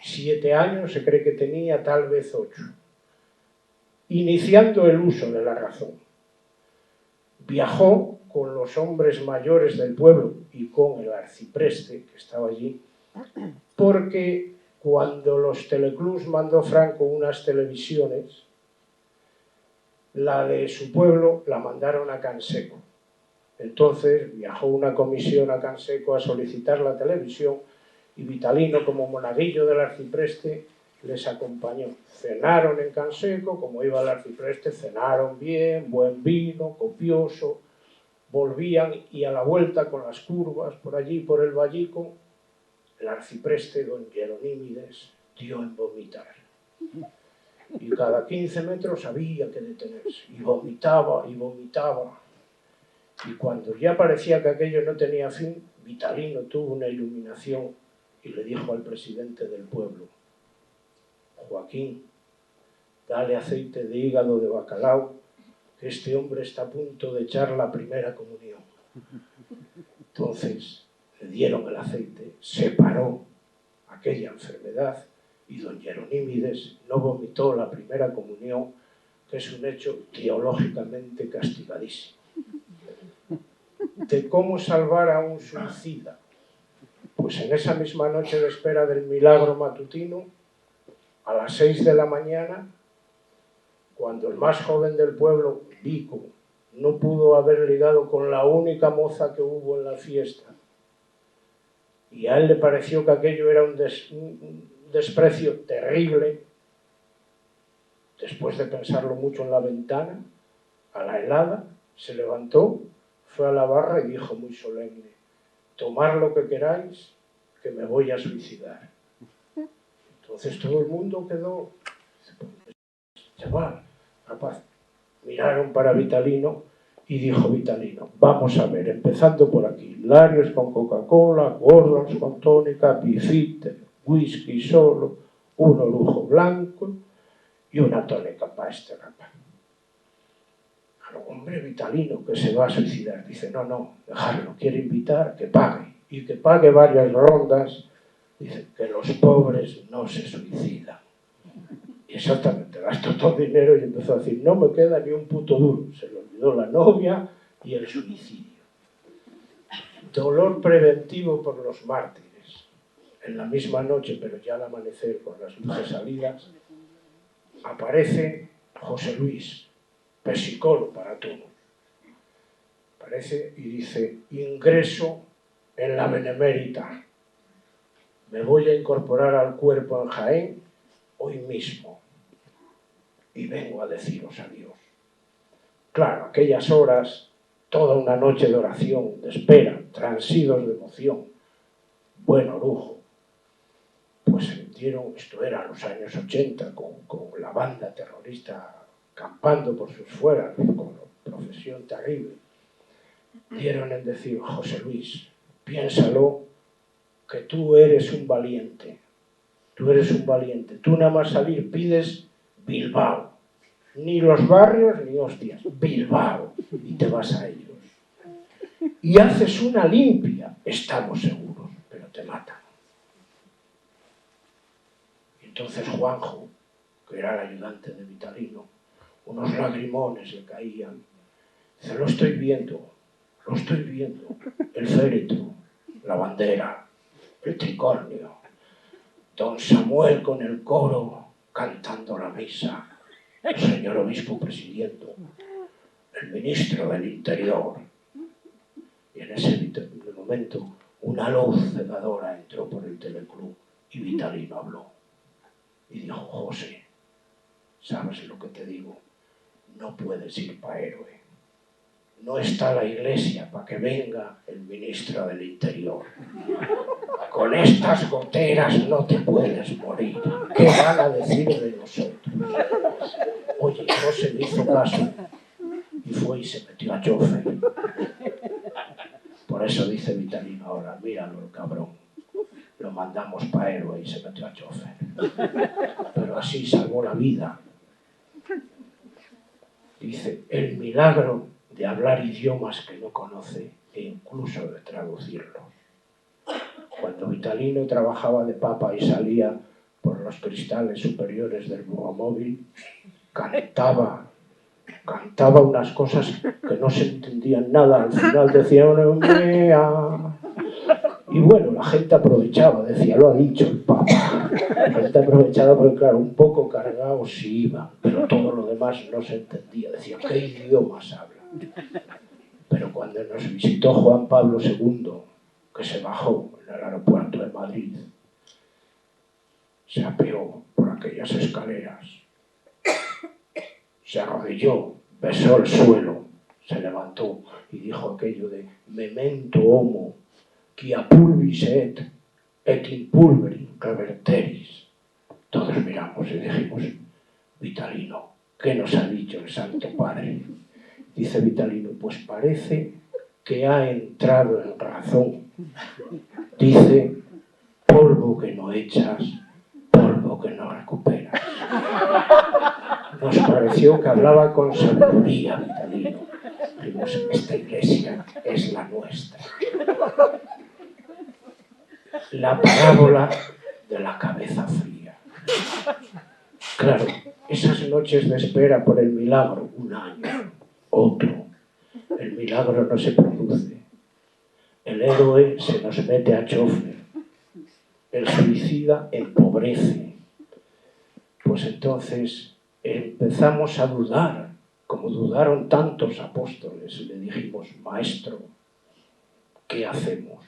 7 años se cree que tenía, tal vez 8. Iniciando el uso de la razón. Viajó con los hombres mayores del pueblo y con el arcipreste que estaba allí, porque cuando los teleclubs mandó Franco unas televisiones, la de su pueblo la mandaron a Canseco. Entonces viajó una comisión a Canseco a solicitar la televisión y Vitalino, como monaguillo del arcipreste, les acompañó. Cenaron en Canseco, como iba el arcipreste, cenaron bien, buen vino, copioso, volvían y a la vuelta con las curvas por allí, por el vallico, el arcipreste don Jeronímides dio en vomitar. Y cada 15 metros había que detenerse. Y vomitaba y vomitaba. Y cuando ya parecía que aquello no tenía fin, Vitalino tuvo una iluminación y le dijo al presidente del pueblo: Joaquín, dale aceite de hígado de bacalao, que este hombre está a punto de echar la primera comunión. Entonces le dieron el aceite, se paró aquella enfermedad y don Jeronímides no vomitó la primera comunión, que es un hecho teológicamente castigadísimo. ¿De cómo salvar a un suicida? Pues en esa misma noche de espera del milagro matutino, a las 6 de la mañana, cuando el más joven del pueblo, Vico, no pudo haber ligado con la única moza que hubo en la fiesta, y a él le pareció que aquello era un desprecio terrible, después de pensarlo mucho en la ventana, a la helada, se levantó, fue a la barra y dijo muy solemne: tomad lo que queráis, que me voy a suicidar. Entonces todo el mundo quedó, chaval, rapaz. Miraron para Vitalino y dijo Vitalino: vamos a ver, empezando por aquí, Larios con Coca-Cola, Gordons con tónica, Bifite, whisky solo, un orujo blanco y una tónica para este rapaz. Claro, hombre, Vitalino, que se va a suicidar. Dice: no, dejarlo, quiere invitar, que pague, y que pague varias rondas. Dice que los pobres no se suicidan. Y exactamente, gastó todo el dinero y empezó a decir: no me queda ni un puto duro. Se le olvidó la novia y el suicidio. Dolor preventivo por los mártires. En la misma noche, pero ya al amanecer, con las luces salidas, aparece José Luis, pesicolo para todos. Aparece y dice: ingreso en la Benemérita. Me voy a incorporar al cuerpo en Jaén hoy mismo. Y vengo a deciros adiós. Claro, aquellas horas, toda una noche de oración, de espera, transidos de emoción, buen orujo. Pues se metieron, esto era los años 80, con la banda terrorista campando por sus fueras, con profesión terrible. Dieron en decir: José Luis, piénsalo, que tú eres un valiente. Tú eres un valiente. Tú nada más salir pides Bilbao. Ni los barrios ni hostias. Bilbao. Y te vas a ellos. y haces una limpia, estamos seguros, pero te matan. Y entonces Juanjo, que era el ayudante de Vitalino, unos lagrimones le caían. Dice, lo estoy viendo, el féretro, la bandera, el tricornio, don Samuel con el coro cantando la misa, el señor obispo presidiendo, el ministro del Interior. Y en ese momento una luz cegadora entró por el teleclub y Vitalino habló. Y dijo, José, ¿sabes lo que te digo? No puedes ir para héroe. No está la iglesia para que venga el ministro del Interior. Con estas goteras no te puedes morir. ¿Qué van a decir de nosotros? Oye, José le hizo caso y fue y se metió a chofer. Por eso dice Vitalino ahora, míralo el cabrón. Lo mandamos para héroe y se metió a chofer. Pero así salvó la vida. Dice, el milagro de hablar idiomas que no conoce e incluso de traducirlos. Cuando Vitalino trabajaba de papa y salía por los cristales superiores del móvil, cantaba unas cosas que no se entendían nada. Al final decía, mea. Y bueno, la gente aprovechaba, decía, lo ha dicho el Papa. La gente aprovechaba porque, claro, un poco cargados sí iban, pero todo lo demás no se entendía. Decía, ¿qué idiomas hablan? Pero cuando nos visitó Juan Pablo II, que se bajó en el aeropuerto de Madrid, se apeó por aquellas escaleras, se arrodilló, besó el suelo, se levantó y dijo aquello de memento homo, quia pulvis et in pulverim reverteris. Todos miramos y dijimos, Vitalino, ¿qué nos ha dicho el Santo Padre? Dice Vitalino, pues parece que ha entrado en razón. Dice, polvo que no echas, polvo que no recuperas. Nos pareció que hablaba con sabiduría Vitalino. Dijimos, esta iglesia es la nuestra. La parábola de la cabeza fría. Claro, esas noches de espera por el milagro, un año, otro, el milagro no se produce. El héroe se nos mete a chofer. El suicida empobrece. Pues entonces empezamos a dudar, como dudaron tantos apóstoles, y le dijimos, maestro, ¿qué hacemos?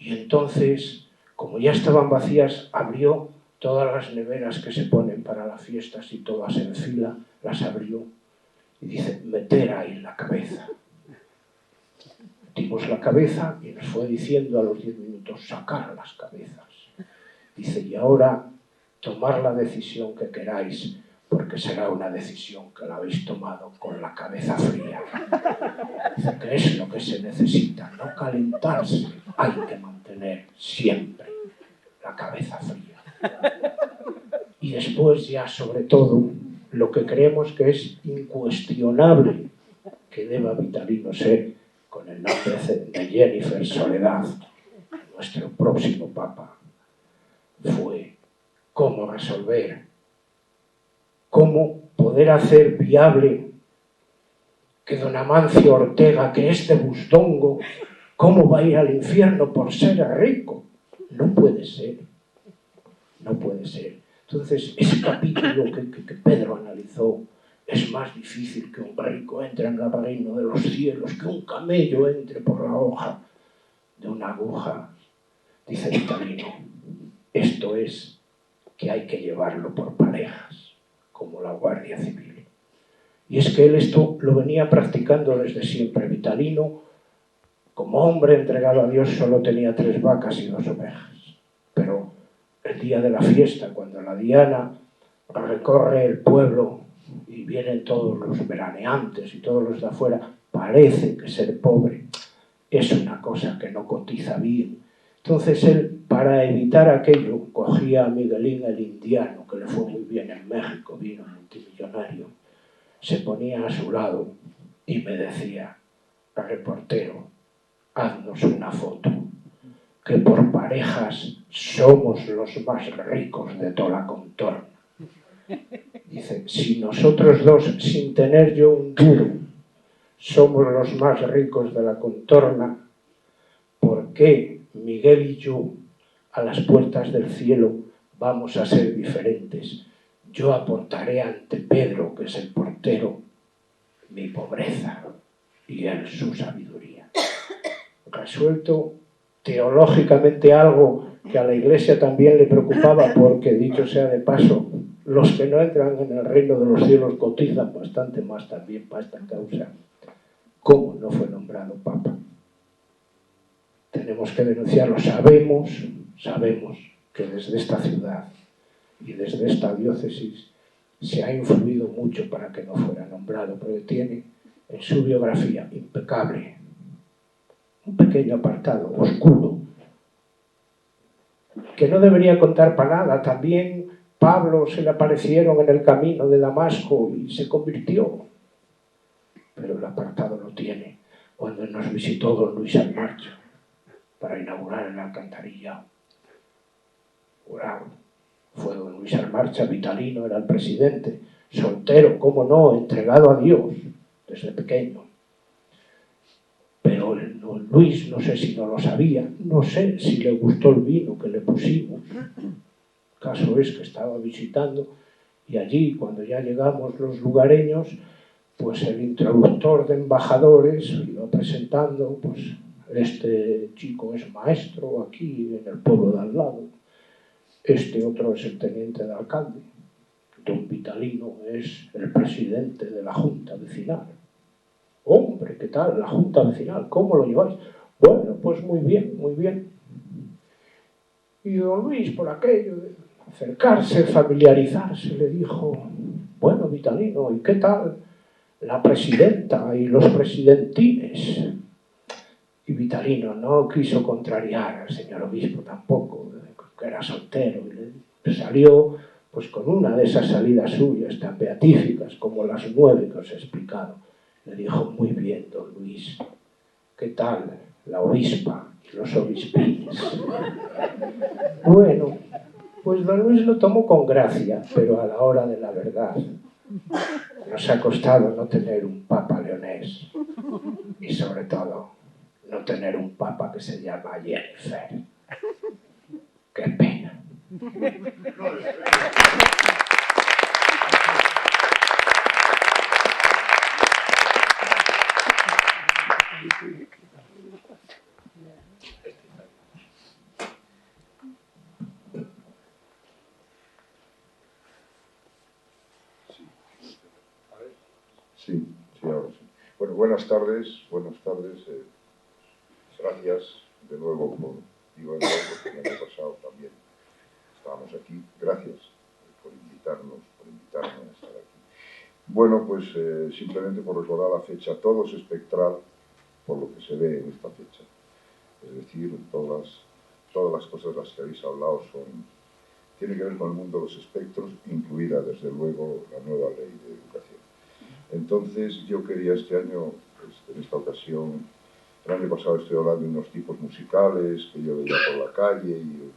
Y entonces, como ya estaban vacías, abrió todas las neveras que se ponen para las fiestas y todas en fila, las abrió y dice, meter ahí la cabeza. Metimos la cabeza y nos fue diciendo a los 10 minutos, sacar las cabezas. Dice, y ahora tomar la decisión que queráis, porque será una decisión que la habéis tomado con la cabeza fría. Dice que es lo que se necesita, no calentarse, hay que mantener siempre la cabeza fría. Y después ya sobre todo, lo que creemos que es incuestionable que deba Vitalino ser, con el nombre de Jennifer Soledad, nuestro próximo Papa, fue cómo resolver, cómo poder hacer viable que don Amancio Ortega, que es de Bustongo, ¿cómo va a ir al infierno por ser rico? No puede ser, no puede ser. Entonces, ese capítulo que Pedro analizó es más difícil que un rico entre en el reino de los cielos, que un camello entre por la hoja de una aguja. Dice Vitalino, esto es que hay que llevarlo por parejas, como la Guardia Civil. Y es que él esto lo venía practicando desde siempre. Vitalino, como hombre entregado a Dios, solo tenía 3 vacas y 2 ovejas. Pero el día de la fiesta, cuando la Diana recorre el pueblo y vienen todos los veraneantes y todos los de afuera, parece que ser pobre es una cosa que no cotiza bien. Entonces él, para evitar aquello, cogía a Miguelín el indiano, que le fue muy bien en México, vino multimillonario, se ponía a su lado y me decía, reportero, haznos una foto, que por parejas somos los más ricos de toda la contorna. Dice, si nosotros dos, sin tener yo un duro, somos los más ricos de la contorna, ¿por qué Miguel y yo, a las puertas del cielo, vamos a ser diferentes? Yo aportaré ante Pedro, que es el portero, mi pobreza y él su sabiduría. Resuelto teológicamente algo que a la Iglesia también le preocupaba, porque, dicho sea de paso, los que no entran en el reino de los cielos cotizan bastante más también para esta causa. ¿Cómo no fue nombrado Papa? Tenemos que denunciarlo. Sabemos que desde esta ciudad y desde esta diócesis se ha influido mucho para que no fuera nombrado, porque tiene en su biografía impecable un pequeño apartado oscuro que no debería contar para nada. También Pablo se le aparecieron en el camino de Damasco y se convirtió, pero el apartado lo tiene cuando nos visitó don Luis Almarcha para inaugurar el alcantarillado. Fue don Luis Almarcha, Vitalino era el presidente, soltero, cómo no, entregado a Dios desde pequeño. Pero don Luis, no sé si no lo sabía, no sé si le gustó el vino que le pusimos. El caso es que estaba visitando y allí, cuando ya llegamos los lugareños, pues el introductor de embajadores iba presentando, pues este chico es maestro aquí en el pueblo de al lado, este otro es el teniente de alcalde, don Vitalino es el presidente de la Junta Vecinal. Hombre, ¿qué tal? La Junta Vecinal, ¿cómo lo lleváis? Bueno, pues muy bien, muy bien. Y don Luis, por aquello de acercarse, familiarizarse, le dijo, bueno, Vitalino, ¿y qué tal la presidenta y los presidentines? Y Vitalino no quiso contrariar al señor obispo tampoco, que era soltero, y le salió pues con una de esas salidas suyas tan beatíficas como las 9 que os he explicado. Le dijo, muy bien, don Luis, ¿qué tal la obispa y los obispines? Bueno, pues don Luis lo tomó con gracia, pero a la hora de la verdad nos ha costado no tener un papa leonés y sobre todo no tener un papa que se llama Jennifer. ¡Qué pena! Sí, ahora sí. Bueno, buenas tardes. Gracias de nuevo, como digo de nuevo, porque el año pasado también estábamos aquí. Gracias por invitarme a estar aquí. Bueno, pues simplemente por recordar la fecha, todo es espectral por lo que se ve en esta fecha. Es decir, todas las cosas de las que habéis hablado tienen que ver con el mundo de los espectros, incluida desde luego la nueva ley de educación. Entonces yo quería este año, pues, en esta ocasión, el año pasado estoy hablando de unos tipos musicales que yo veía por la calle y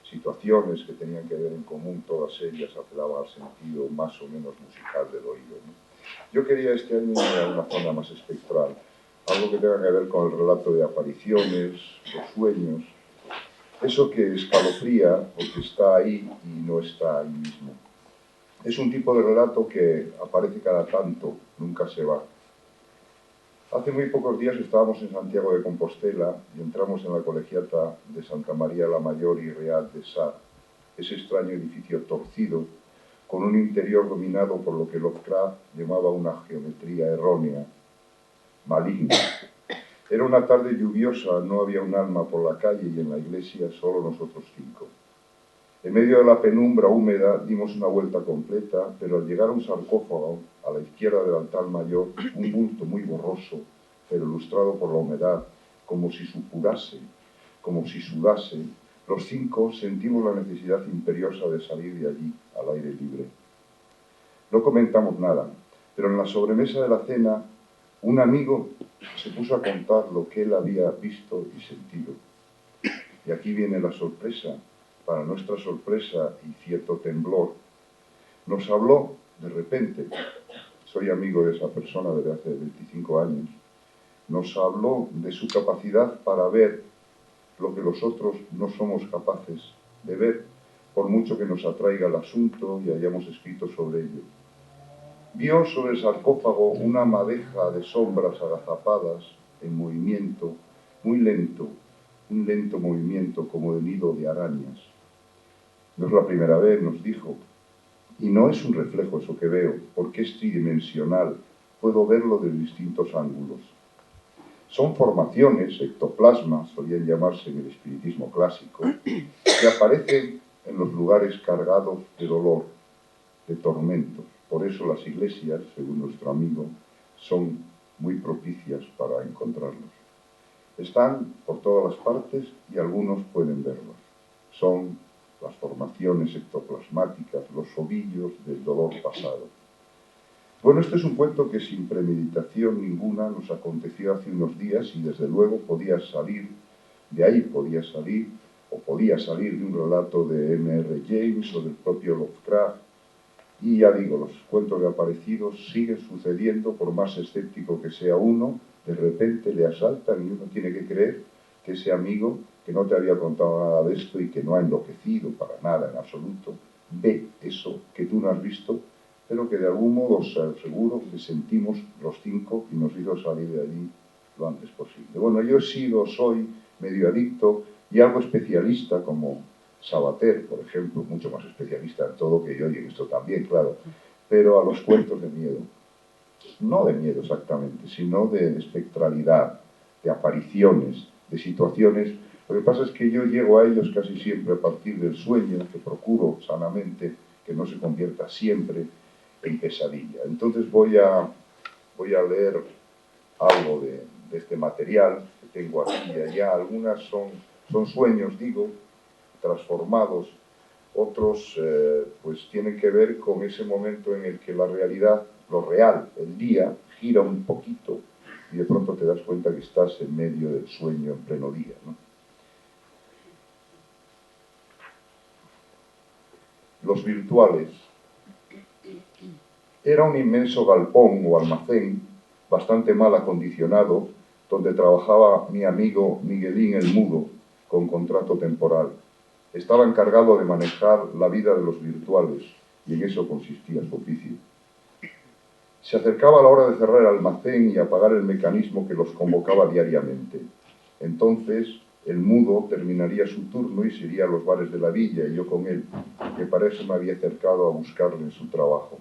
situaciones que tenían que ver en común, todas ellas apelaban al sentido más o menos musical del oído, ¿no? Yo quería este año ir a una zona más espectral, algo que tenga que ver con el relato de apariciones, los sueños, eso que escalofría porque está ahí y no está ahí mismo. Es un tipo de relato que aparece cada tanto, nunca se va. Hace muy pocos días estábamos en Santiago de Compostela y entramos en la colegiata de Santa María la Mayor y Real de Sá, ese extraño edificio torcido, con un interior dominado por lo que Lovecraft llamaba una geometría errónea, maligna. Era una tarde lluviosa, no había un alma por la calle y en la iglesia solo nosotros 5. En medio de la penumbra húmeda dimos una vuelta completa, pero al llegar a un sarcófago, a la izquierda del altar mayor, un bulto muy borroso, pero ilustrado por la humedad, como si supurase, como si sudase, los 5 sentimos la necesidad imperiosa de salir de allí, al aire libre. No comentamos nada, pero en la sobremesa de la cena Un amigo se puso a contar lo que él había visto y sentido. Y aquí viene la sorpresa, para nuestra sorpresa y cierto temblor. Nos habló de repente, soy amigo de esa persona desde hace 25 años, nos habló de su capacidad para ver lo que los otros no somos capaces de ver, por mucho que nos atraiga el asunto y hayamos escrito sobre ello. Vio sobre el sarcófago una madeja de sombras agazapadas en movimiento, muy lento, un lento movimiento como de nido de arañas. No es la primera vez, nos dijo, y no es un reflejo eso que veo, porque es tridimensional, puedo verlo de distintos ángulos. Son formaciones, ectoplasmas, solían llamarse en el espiritismo clásico, que aparecen en los lugares cargados de dolor, de tormentos. Por eso las iglesias, según nuestro amigo, son muy propicias para encontrarlos. Están por todas las partes y algunos pueden verlos. Son las formaciones ectoplasmáticas, los ovillos del dolor pasado. Bueno, este es un cuento que sin premeditación ninguna nos aconteció hace unos días y desde luego podía salir de ahí, podía salir de un relato de M.R. James o del propio Lovecraft. Y ya digo, los cuentos de aparecidos siguen sucediendo, por más escéptico que sea uno, de repente le asaltan y uno tiene que creer que ese amigo que no te había contado nada de esto y que no ha enloquecido para nada en absoluto, ve eso que tú no has visto, pero que de algún modo seguro que sentimos los 5 y nos hizo salir de allí lo antes posible. Bueno, yo soy medio adicto y algo especialista como Sabater, por ejemplo, mucho más especialista en todo que yo y en esto también, claro, pero a los cuentos de miedo. No de miedo exactamente, sino de espectralidad, de apariciones, de situaciones. Lo que pasa es que yo llego a ellos casi siempre a partir del sueño, que procuro sanamente que no se convierta siempre en pesadilla. Entonces voy a leer algo de este material que tengo aquí y allá. Algunas son sueños, digo, transformados. Otros pues tienen que ver con ese momento en el que la realidad, lo real, el día, gira un poquito y de pronto te das cuenta que estás en medio del sueño en pleno día, ¿no? Los virtuales. Era un inmenso galpón o almacén, bastante mal acondicionado, donde trabajaba mi amigo Miguelín el Mudo, con contrato temporal. Estaba encargado de manejar la vida de los virtuales, y en eso consistía su oficio. Se acercaba la hora de cerrar el almacén y apagar el mecanismo que los convocaba diariamente. Entonces, el Mudo terminaría su turno y se iría a los bares de la villa, y yo con él, que para eso me había acercado a buscarle en su trabajo.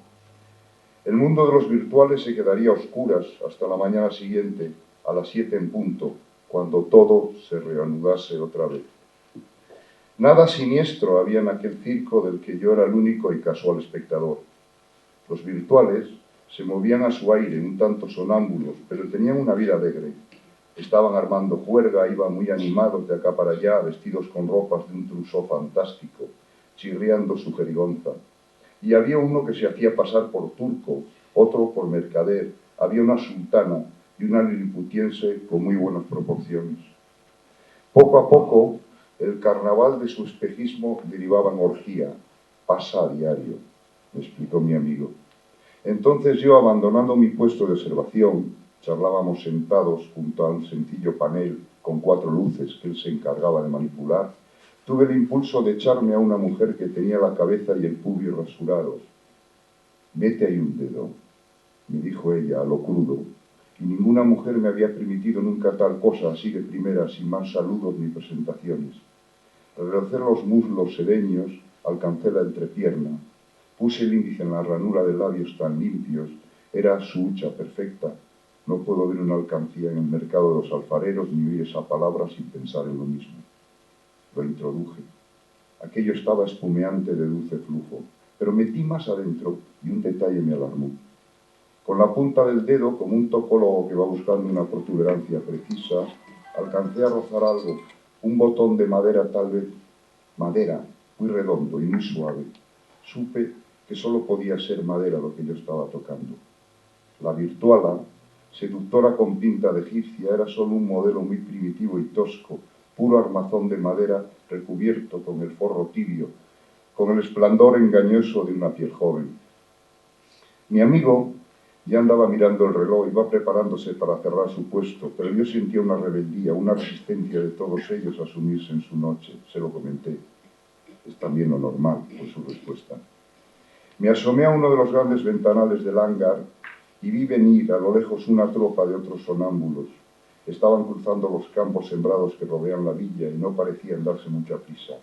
El mundo de los virtuales se quedaría a oscuras hasta la mañana siguiente, a las 7 en punto, cuando todo se reanudase otra vez. Nada siniestro había en aquel circo del que yo era el único y casual espectador. Los virtuales se movían a su aire, un tanto sonámbulos, pero tenían una vida alegre. Estaban armando juerga, iban muy animados de acá para allá, vestidos con ropas de un trusó fantástico, chirriando su jerigonza. Y había uno que se hacía pasar por turco, otro por mercader, había una sultana y una liliputiense con muy buenas proporciones. Poco a poco, el carnaval de su espejismo derivaba en orgía, pasa a diario, me explicó mi amigo. Entonces yo, abandonando mi puesto de observación, charlábamos sentados junto a un sencillo panel con 4 luces que él se encargaba de manipular, tuve el impulso de echarme a una mujer que tenía la cabeza y el pubis rasurados. «Mete ahí un dedo», me dijo ella, a lo crudo, y ninguna mujer me había permitido nunca tal cosa así de primera, sin más saludos ni presentaciones. Al recoger los muslos sereños, alcancé la entrepierna, puse el índice en la ranura de labios tan limpios, era su hucha perfecta. No puedo ver una alcancía en el mercado de los alfareros ni oír esa palabra sin pensar en lo mismo. Lo introduje. Aquello estaba espumeante de dulce flujo, pero metí más adentro y un detalle me alarmó. Con la punta del dedo, como un topólogo que va buscando una protuberancia precisa, alcancé a rozar algo, un botón de madera tal vez, madera, muy redondo y muy suave. Supe que solo podía ser madera lo que yo estaba tocando. La virtuala seductora con pinta de egipcia, era solo un modelo muy primitivo y tosco, puro armazón de madera recubierto con el forro tibio, con el esplendor engañoso de una piel joven. Mi amigo ya andaba mirando el reloj, iba preparándose para cerrar su puesto, pero yo sentía una rebeldía, una resistencia de todos ellos a sumirse en su noche. Se lo comenté. Es también lo normal, fue su respuesta. Me asomé a uno de los grandes ventanales del hangar y vi venir a lo lejos una tropa de otros sonámbulos. Estaban cruzando los campos sembrados que rodean la villa y no parecían darse mucha prisa.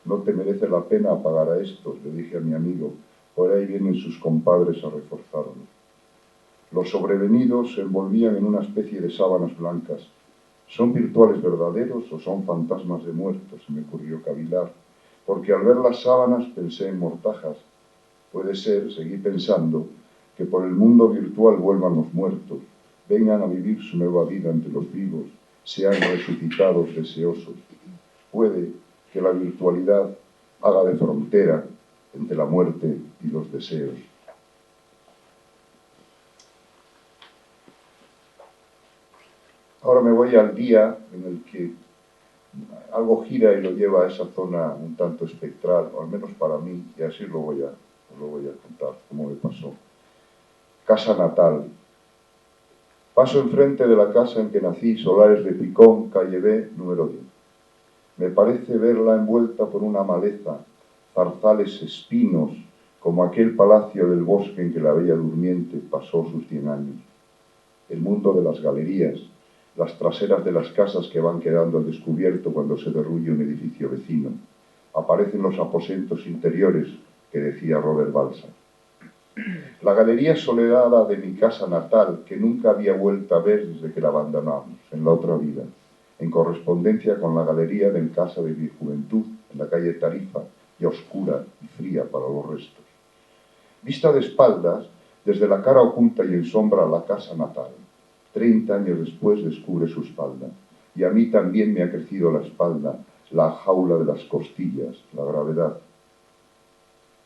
No te merece la pena apagar a estos, le dije a mi amigo, por ahí vienen sus compadres a reforzarnos. Los sobrevenidos se envolvían en una especie de sábanas blancas. ¿Son virtuales verdaderos o son fantasmas de muertos?, se me ocurrió cavilar, porque al ver las sábanas pensé en mortajas. Puede ser, seguí pensando, que por el mundo virtual vuelvan los muertos, vengan a vivir su nueva vida entre los vivos, sean resucitados deseosos. Puede que la virtualidad haga de frontera entre la muerte y los deseos. Ahora me voy al día en el que algo gira y lo lleva a esa zona un tanto espectral, o al menos para mí, y así os lo voy a contar, cómo me pasó. Casa natal. Paso enfrente de la casa en que nací, Solares de Picón, calle B, número 10. Me parece verla envuelta por una maleza, zarzales espinos, como aquel palacio del bosque en que la bella durmiente pasó sus 100 años. El mundo de las galerías, las traseras de las casas que van quedando al descubierto cuando se derruye un edificio vecino. Aparecen los aposentos interiores, que decía Robert Balsa. La galería soledada de mi casa natal, que nunca había vuelto a ver desde que la abandonamos, en la otra vida, en correspondencia con la galería de casa de mi juventud, en la calle Tarifa, ya oscura y fría para los restos. Vista de espaldas, desde la cara oculta y en sombra la casa natal. 30 años después descubre su espalda, y a mí también me ha crecido la espalda, la jaula de las costillas, la gravedad.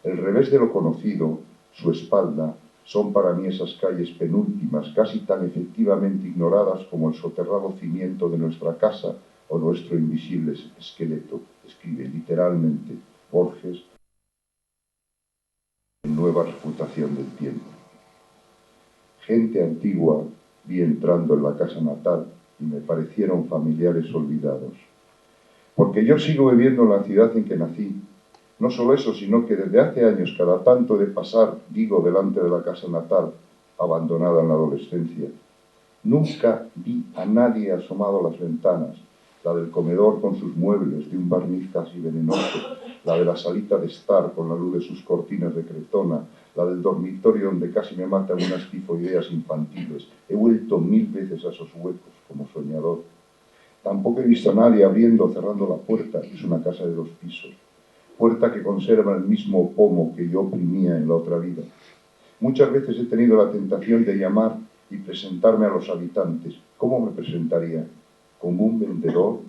El revés de lo conocido, su espalda, son para mí esas calles penúltimas, casi tan efectivamente ignoradas como el soterrado cimiento de nuestra casa o nuestro invisible esqueleto, escribe literalmente Borges en Nueva reputación del tiempo. Gente antigua vi entrando en la casa natal y me parecieron familiares olvidados. Porque yo sigo viviendo en la ciudad en que nací. No solo eso, sino que desde hace años, cada tanto de pasar, digo, delante de la casa natal, abandonada en la adolescencia, nunca vi a nadie asomado a las ventanas, la del comedor con sus muebles de un barniz casi venenoso, la de la salita de estar con la luz de sus cortinas de cretona, la del dormitorio donde casi me matan unas tifoideas infantiles. He vuelto 1000 veces a esos huecos como soñador. Tampoco he visto a nadie abriendo o cerrando la puerta, que es una casa de 2 pisos. Puerta que conserva el mismo pomo que yo oprimía en la otra vida. Muchas veces he tenido la tentación de llamar y presentarme a los habitantes. ¿Cómo me presentaría? ¿Como un vendedor?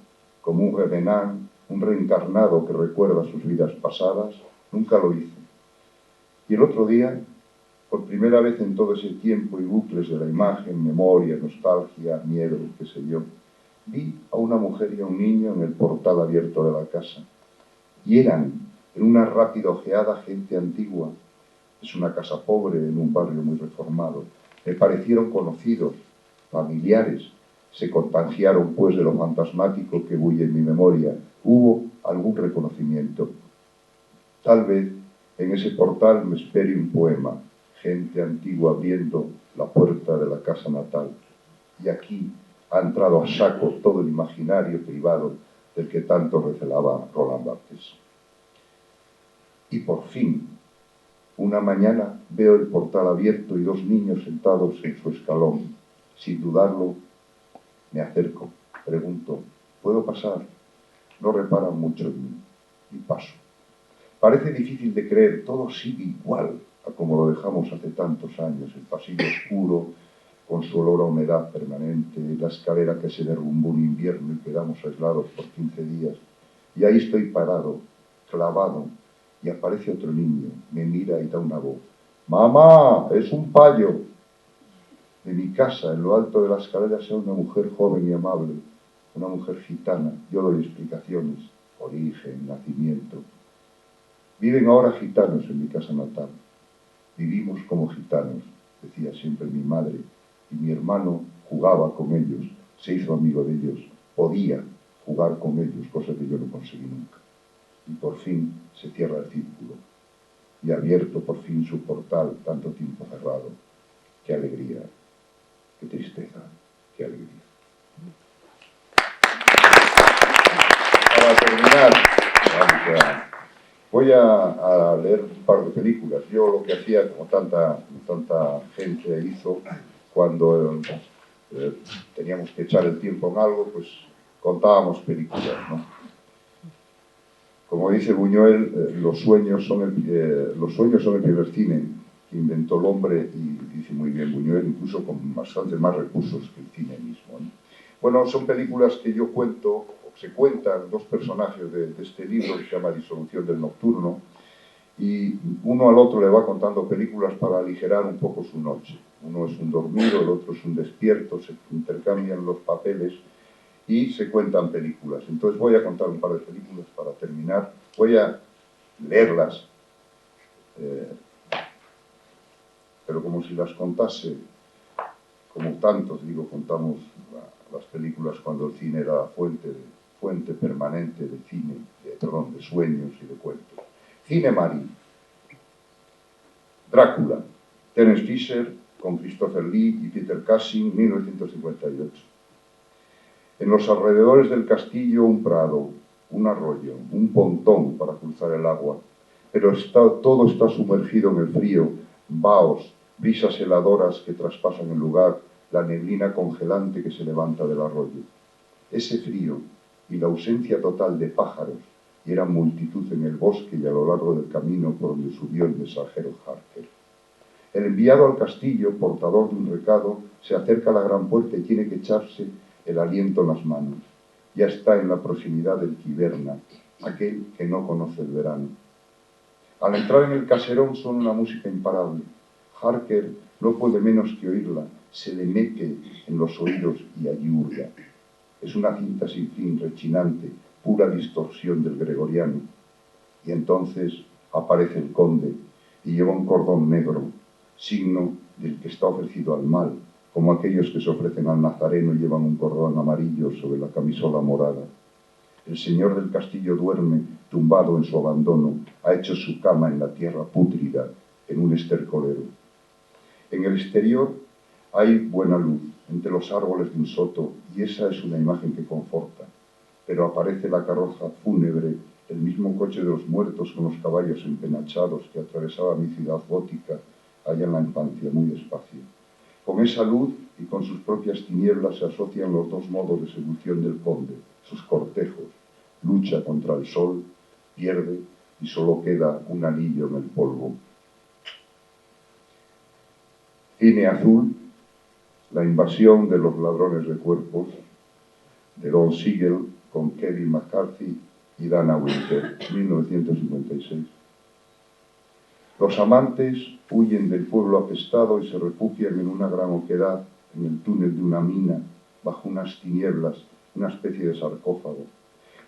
¿Como un revenant? ¿Un reencarnado que recuerda sus vidas pasadas? Nunca lo hice. Y el otro día, por primera vez en todo ese tiempo y bucles de la imagen, memoria, nostalgia, miedo, qué sé yo, vi a una mujer y a un niño en el portal abierto de la casa. Y eran, en una rápida ojeada, gente antigua. Es una casa pobre en un barrio muy reformado. Me parecieron conocidos, familiares. Se contagiaron, pues, de lo fantasmático que bulle en mi memoria. Hubo algún reconocimiento. Tal vez en ese portal me espere un poema. Gente antigua abriendo la puerta de la casa natal. Y aquí ha entrado a saco todo el imaginario privado del que tanto recelaba Roland Barthes. Y por fin, una mañana veo el portal abierto y 2 niños sentados en su escalón. Sin dudarlo, me acerco, pregunto, ¿puedo pasar? No reparan mucho en mí y paso. Parece difícil de creer, todo sigue igual a como lo dejamos hace tantos años, el pasillo oscuro, con su olor a humedad permanente, la escalera que se derrumbó un invierno y quedamos aislados por 15 días. Y ahí estoy parado, clavado, y aparece otro niño, me mira y da una voz. ¡Mamá, es un payo! de mi casa, en lo alto de la escalera, sea una mujer joven y amable, una mujer gitana. Yo doy explicaciones, origen, nacimiento. Viven ahora gitanos en mi casa natal. Vivimos como gitanos, decía siempre mi madre, y mi hermano jugaba con ellos, se hizo amigo de ellos, podía jugar con ellos, cosa que yo no conseguí nunca. Y por fin se cierra el círculo, y abierto por fin su portal, tanto tiempo cerrado. Qué alegría, qué tristeza, qué alegría. Para terminar, voy a leer un par de películas. Yo lo que hacía, como tanta gente hizo, cuando teníamos que echar el tiempo en algo, pues contábamos películas, ¿no? Como dice Buñuel, los sueños son el primer cine que inventó el hombre, y dice muy bien Buñuel, incluso con bastantes más recursos que el cine mismo, ¿no? Bueno, son películas que yo cuento, o se cuentan, dos personajes de este libro que se llama Disolución del Nocturno, y uno al otro le va contando películas para aligerar un poco su noche. Uno es un dormido, el otro es un despierto, se intercambian los papeles y se cuentan películas. Entonces voy a contar un par de películas para terminar. Voy a leerlas, pero como si las contase, como tantos, digo, contamos las películas cuando el cine era fuente permanente de cine, de sueños y de cuentos. Cine Marín. Drácula, Terence Fisher, con Christopher Lee y Peter Cushing, 1958. En los alrededores del castillo un prado, un arroyo, un pontón para cruzar el agua, pero todo está sumergido en el frío, vaos, brisas heladoras que traspasan el lugar, la neblina congelante que se levanta del arroyo. Ese frío y la ausencia total de pájaros, y era multitud en el bosque y a lo largo del camino por donde subió el mensajero Harker. El enviado al castillo, portador de un recado, se acerca a la gran puerta y tiene que echarse el aliento en las manos. Ya está en la proximidad del que hiberna, aquel que no conoce el verano. Al entrar en el caserón son una música imparable. Harker no puede menos que oírla, se le mete en los oídos y allí hurga. Es una cinta sin fin, rechinante, pura distorsión del gregoriano. Y entonces aparece el conde y lleva un cordón negro, signo del que está ofrecido al mal, como aquellos que se ofrecen al nazareno y llevan un cordón amarillo sobre la camisola morada. El señor del castillo duerme, tumbado en su abandono, ha hecho su cama en la tierra pútrida, en un estercolero. En el exterior hay buena luz, entre los árboles de un soto, y esa es una imagen que conforta. Pero aparece la carroza fúnebre, el mismo coche de los muertos con los caballos empenachados que atravesaba mi ciudad gótica allá en la infancia, muy despacio. Con esa luz y con sus propias tinieblas se asocian los dos modos de seducción del conde, sus cortejos. Lucha contra el sol, pierde y solo queda un anillo en el polvo. Cine azul, la invasión de los ladrones de cuerpos, de Don Siegel con Kevin McCarthy y Dana Winter, 1956. Los amantes huyen del pueblo apestado y se refugian en una gran oquedad, en el túnel de una mina, bajo unas tinieblas, una especie de sarcófago.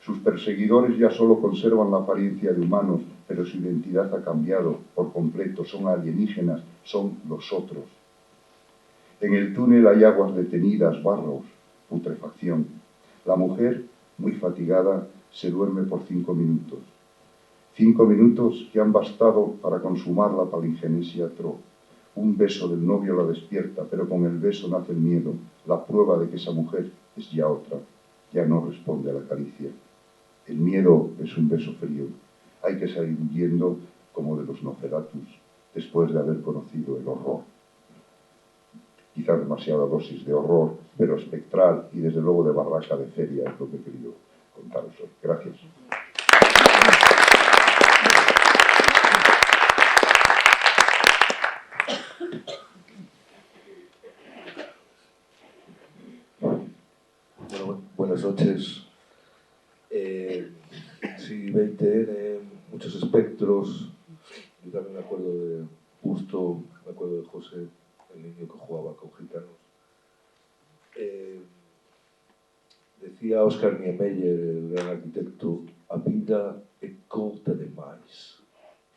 Sus perseguidores ya solo conservan la apariencia de humanos, pero su identidad ha cambiado por completo, son alienígenas, son los otros. En el túnel hay aguas detenidas, barros, putrefacción. La mujer, muy fatigada, se duerme por 5 minutos. 5 minutos que han bastado para consumar la palingenesia atroz. Un beso del novio la despierta, pero con el beso nace el miedo, la prueba de que esa mujer es ya otra, ya no responde a la caricia. El miedo es un beso frío. Hay que salir huyendo como de los Nosferatus, después de haber conocido el horror. Quizá demasiada dosis de horror, pero espectral y desde luego de barraca de feria, es lo que he querido contaros hoy. Gracias. Bueno, buenas noches. Sí, 20N, muchos espectros. Yo también me acuerdo de Justo, me acuerdo de José, el niño que jugaba con gitanos. Decía Oscar Niemeyer, el gran arquitecto, a vida é corta demais.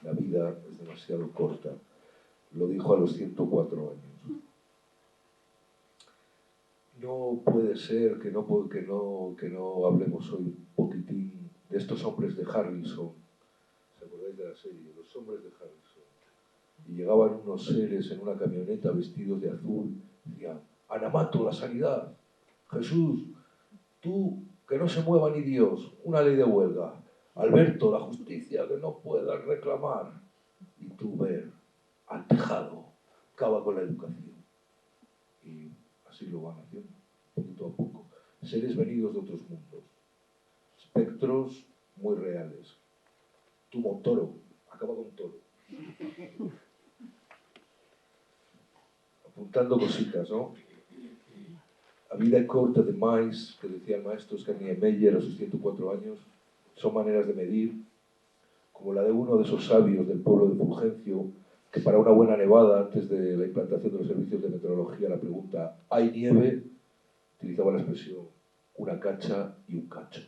La vida es demasiado corta. Lo dijo a los 104 años. No puede ser que no hablemos hoy un poquitín de estos hombres de Harrison. ¿Se acordáis de la serie? Los hombres de Harrison. Y llegaban unos seres en una camioneta vestidos de azul. Decían, Anamato, la sanidad. Jesús, tú, que no se mueva ni Dios. Una ley de huelga. Alberto, la justicia, que no puedas reclamar. Y tú ver al tejado, acaba con la educación. Y así lo van haciendo, poquito a poco. Seres venidos de otros mundos. Espectros muy reales. Tu Montoro, acaba con todo. Apuntando cositas, ¿no? A vida é corta demais, que decía el maestro Oscar Niemeyer a sus 104 años, son maneras de medir, como la de uno de esos sabios del pueblo de Fulgencio, que para una buena nevada, antes de la implantación de los servicios de meteorología, la pregunta ¿hay nieve?, utilizaba la expresión una cacha y un cacho.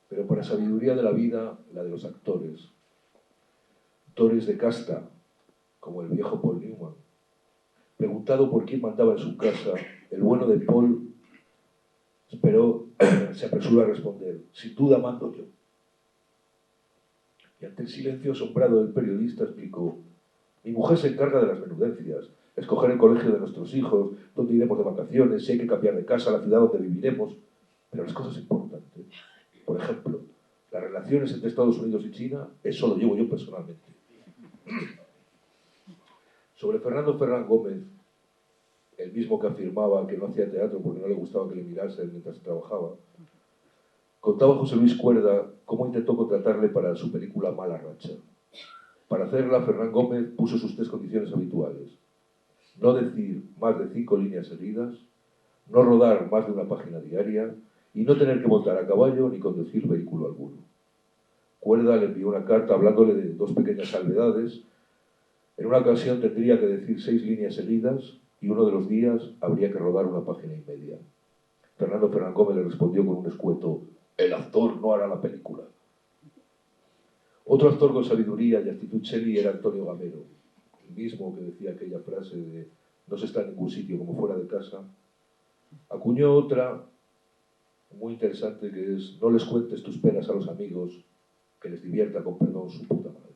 Pero para sabiduría de la vida, la de los actores. Actores de casta, como el viejo Paul Newman. Preguntado por quién mandaba en su casa, el bueno de Paul se apresuró a responder, sin duda mando yo. Y ante el silencio asombrado del periodista explicó, mi mujer se encarga de las menudencias, escoger el colegio de nuestros hijos, dónde iremos de vacaciones, si hay que cambiar de casa, la ciudad donde viviremos, pero las cosas importantes, por ejemplo, las relaciones entre Estados Unidos y China, eso lo llevo yo personalmente. Sobre Fernando Ferrán Gómez, el mismo que afirmaba que no hacía teatro porque no le gustaba que le mirasen mientras trabajaba, contaba José Luis Cuerda cómo intentó contratarle para su película Mala Racha. Para hacerla, Ferrán Gómez puso sus 3 condiciones habituales. No decir más de 5 líneas seguidas, no rodar más de una página diaria y no tener que montar a caballo ni conducir vehículo alguno. Cuerda le envió una carta hablándole de 2 pequeñas salvedades. En una ocasión tendría que decir 6 líneas seguidas y uno de los días habría que rodar una página y media. Fernando Ferrán Gómez le respondió con un escueto, el actor no hará la película. Otro actor con sabiduría y actitud cheli era Antonio Gamero, el mismo que decía aquella frase de no se está en ningún sitio como fuera de casa. Acuñó otra muy interesante que es no les cuentes tus penas a los amigos, que les divierta con perdón su puta madre.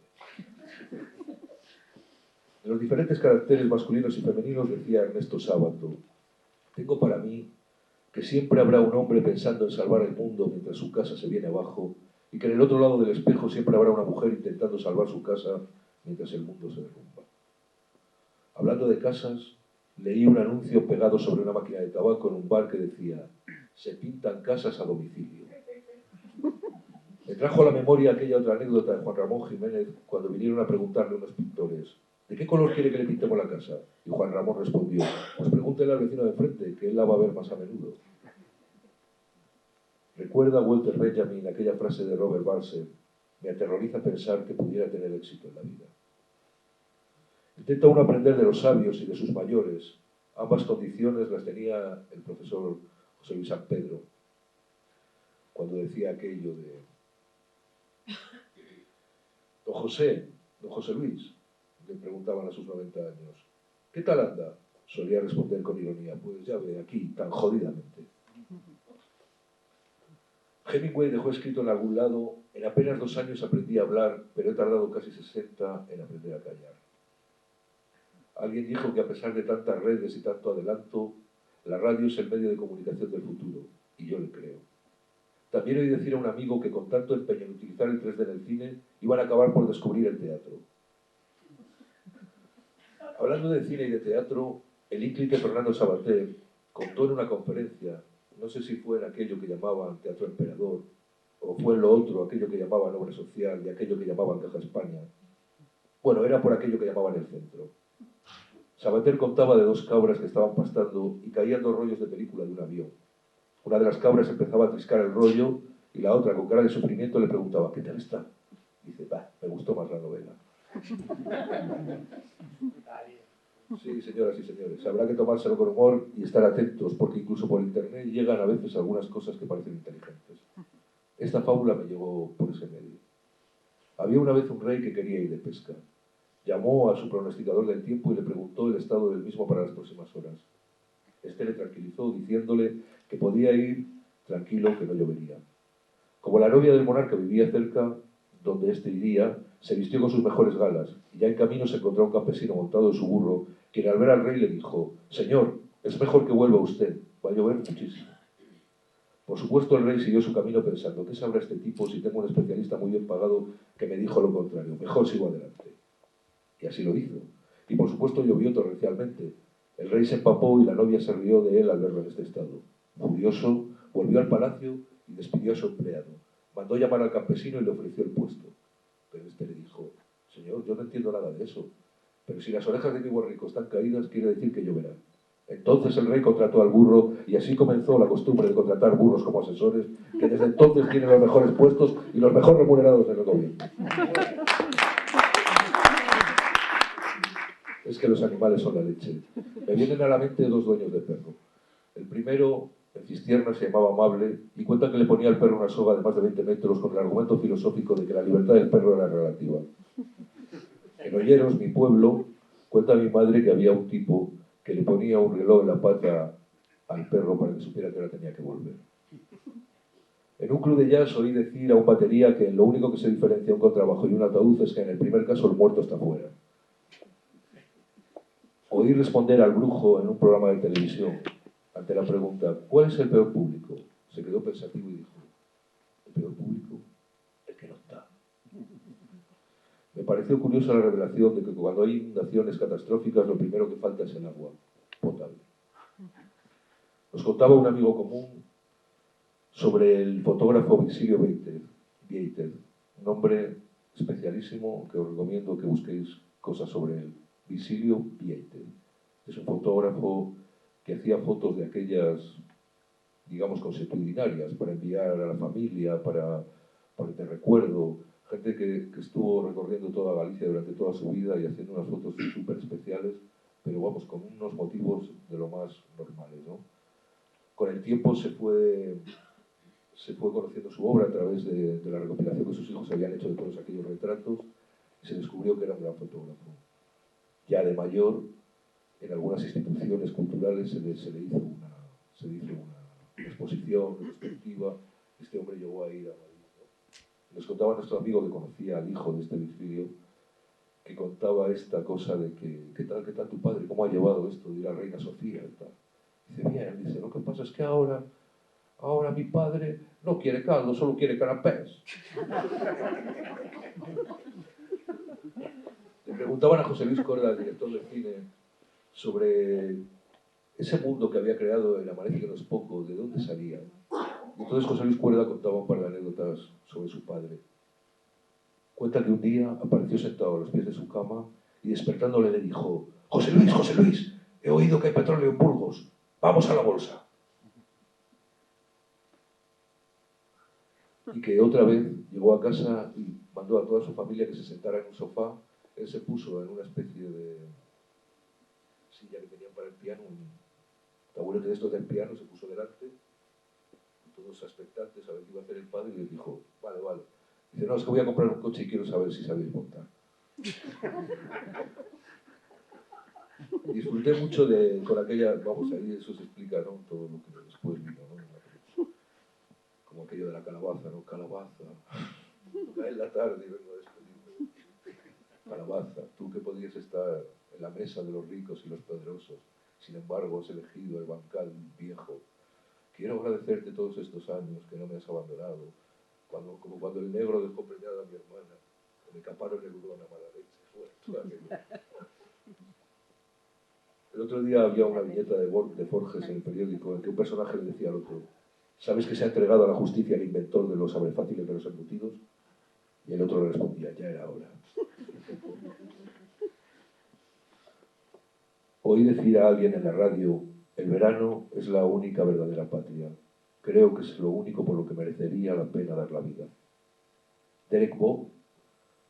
De los diferentes caracteres masculinos y femeninos decía Ernesto Sábato, tengo para mí que siempre habrá un hombre pensando en salvar el mundo mientras su casa se viene abajo y que en el otro lado del espejo siempre habrá una mujer intentando salvar su casa mientras el mundo se derrumba. Hablando de casas, leí un anuncio pegado sobre una máquina de tabaco en un bar que decía se pintan casas a domicilio. Me trajo a la memoria aquella otra anécdota de Juan Ramón Jiménez cuando vinieron a preguntarle a unos pintores ¿de qué color quiere que le pintemos la casa? Y Juan Ramón respondió, pues pregúntele al vecino de enfrente, que él la va a ver más a menudo. Recuerda Walter Benjamin aquella frase de Robert Balser, me aterroriza pensar que pudiera tener éxito en la vida. Intenta uno aprender de los sabios y de sus mayores. Ambas condiciones las tenía el profesor José Luis San Pedro, cuando decía aquello de don José Luis, le preguntaban a sus 90 años, ¿qué tal anda? Solía responder con ironía, pues ya ve, aquí, tan jodidamente. Hemingway dejó escrito en algún lado, en apenas 2 años aprendí a hablar, pero he tardado casi 60 en aprender a callar. Alguien dijo que a pesar de tantas redes y tanto adelanto, la radio es el medio de comunicación del futuro, y yo le creo. También oí decir a un amigo que con tanto empeño en utilizar el 3D en el cine, iban a acabar por descubrir el teatro. Hablando de cine y de teatro, el ínclite Fernando Sabater contó en una conferencia, no sé si fue en aquello que llamaban Teatro Emperador, o fue en lo otro, aquello que llamaban Obra Social y aquello que llamaban Caja España. Bueno, era por aquello que llamaban el centro. Sabater contaba de 2 cabras que estaban pastando y caían 2 rollos de película de un avión. Una de las cabras empezaba a triscar el rollo y la otra, con cara de sufrimiento, le preguntaba, ¿qué tal está? Dice, me gustó más la novela. Sí, señoras y señores, habrá que tomárselo con humor y estar atentos, porque incluso por internet llegan a veces algunas cosas que parecen inteligentes. Esta fábula me llegó por ese medio. Había una vez un rey que quería ir de pesca. Llamó a su pronosticador del tiempo y le preguntó el estado del mismo para las próximas horas. Este le tranquilizó diciéndole que podía ir tranquilo, que no llovería. Como la novia del monarca vivía cerca donde éste iría, se vistió con sus mejores galas y ya en camino se encontró un campesino montado en su burro, quien al ver al rey le dijo: «Señor, es mejor que vuelva usted, va a llover muchísimo». Por supuesto, el rey siguió su camino pensando: ¿qué sabrá este tipo si tengo un especialista muy bien pagado que me dijo lo contrario? Mejor sigo adelante. Y así lo hizo. Y por supuesto llovió torrencialmente. El rey se empapó y la novia se rió de él al verlo en este estado. Furioso, volvió al palacio y despidió a su empleado. Mandó llamar al campesino y le ofreció el puesto. Pero este le dijo: «Señor, yo no entiendo nada de eso. Pero si las orejas de mi borrico están caídas, quiere decir que lloverá». Entonces el rey contrató al burro y así comenzó la costumbre de contratar burros como asesores, que desde entonces tienen los mejores puestos y los mejor remunerados del gobierno. Es que los animales son la leche. Me vienen a la mente dos dueños de perro. El primero, en Cistierna, se llamaba Amable y cuenta que le ponía al perro una soga de más de 20 metros con el argumento filosófico de que la libertad del perro era relativa. En Olleros, mi pueblo, cuenta mi madre que había un tipo que le ponía un reloj en la pata al perro para que supiera que ahora tenía que volver. En un club de jazz oí decir a un batería que lo único que se diferencia un contrabajo y un ataúd es que en el primer caso el muerto está fuera. Oí responder al brujo en un programa de televisión ante la pregunta: ¿cuál es el peor público? Se quedó pensativo y dijo: ¿el peor público? El que no está. Me pareció curiosa la revelación de que cuando hay inundaciones catastróficas lo primero que falta es el agua potable. Nos contaba un amigo común sobre el fotógrafo Virgilio Bieiter, un hombre especialísimo que os recomiendo que busquéis cosas sobre él. Virgilio Bieiter. Es un fotógrafo que hacía fotos de aquellas, digamos, consuetudinarias para enviar a la familia, para de recuerdo. Gente que estuvo recorriendo toda Galicia durante toda su vida y haciendo unas fotos súper especiales, pero vamos, con unos motivos de lo más normales, ¿no? Con el tiempo se fue conociendo su obra a través de la recopilación que sus hijos habían hecho de todos aquellos retratos y se descubrió que era un gran fotógrafo. Ya de mayor, en algunas instituciones culturales se le hizo una exposición retrospectiva. Este hombre llegó a ir a Madrid, ¿no? Nos contaba nuestro amigo que conocía al hijo de este Virgilio, que contaba esta cosa de que ¿qué tal tu padre? ¿Cómo ha llevado esto de ir a Reina Sofía y tal? Dice: bien, dice, lo que pasa es que ahora mi padre no quiere caldo, solo quiere canapés. Le preguntaban a José Luis Corda, el director del cine, sobre ese mundo que había creado El amanece que no es poco, ¿de dónde salía? Y entonces José Luis Cuerda contaba un par de anécdotas sobre su padre. Cuenta que un día apareció sentado a los pies de su cama y despertándole le dijo: José Luis, he oído que hay petróleo en Burgos, vamos a la bolsa. Y que otra vez llegó a casa y mandó a toda su familia que se sentara en un sofá. Él se puso en una especie de silla que tenían para el piano, un taburete de estos del piano, se puso delante, todos expectantes a ver qué iba a hacer el padre, y les dijo: vale. Dice: no, es que voy a comprar un coche y quiero saber si sabéis montar. Disfruté mucho con aquella, vamos, ahí eso se explica, ¿no? Todo lo que después vino, ¿no? Como aquello de la calabaza, ¿no? Calabaza, cae en la tarde y vengo a despedirme. Calabaza, tú que podías estar en la mesa de los ricos y los poderosos, sin embargo has elegido el bancal viejo. Quiero agradecerte todos estos años que no me has abandonado, como cuando el negro dejó preñada a mi hermana, o me caparon el hurón a mala leche. El otro día había una viñeta de Forges en el periódico en que un personaje le decía al otro: ¿sabes que se ha entregado a la justicia el inventor de los abrefáciles de los embutidos? Y el otro le respondía: ya era hora. Oí decir a alguien en la radio: el verano es la única verdadera patria. Creo que es lo único por lo que merecería la pena dar la vida. Derek Bowe,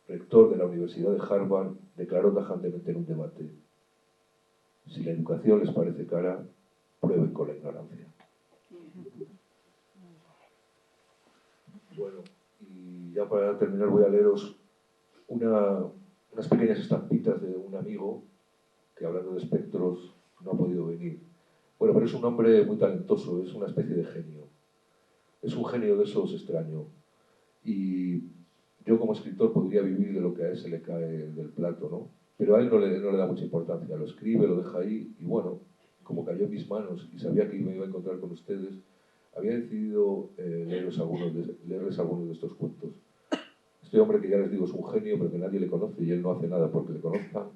rector de la Universidad de Harvard, declaró tajantemente en un debate: Si la educación les parece cara, prueben con la ignorancia. Bueno, y ya para terminar voy a leeros unas pequeñas estampitas de un amigo que, hablando de espectros, no ha podido venir. Bueno, pero es un hombre muy talentoso, es una especie de genio. Es un genio de esos extraños. Y yo como escritor podría vivir de lo que a él se le cae del plato, ¿no? Pero a él no le da mucha importancia. Lo escribe, lo deja ahí, y bueno, como cayó en mis manos y sabía que me iba a encontrar con ustedes, había decidido leerles algunos de estos cuentos. Este hombre, que ya les digo es un genio, pero que nadie le conoce y él no hace nada porque le conozcan,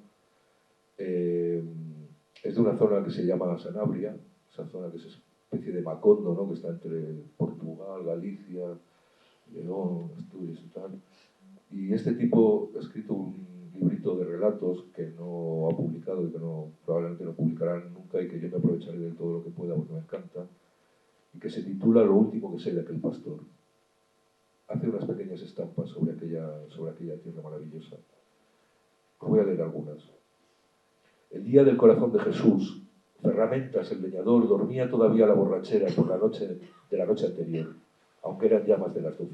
es de una zona que se llama Sanabria, esa zona que es una especie de Macondo, ¿no? Que está entre Portugal, Galicia, León, Asturias y tal. Y este tipo ha escrito un librito de relatos que no ha publicado y que probablemente no publicará nunca, y que yo me aprovecharé de todo lo que pueda porque me encanta, y que se titula Lo último que sé de aquel pastor. Hace unas pequeñas estampas sobre aquella tierra maravillosa. Os voy a leer algunas. El día del corazón de Jesús, Ferramentas, el leñador, dormía todavía la borrachera por la noche de la noche anterior, aunque eran ya más de las 12.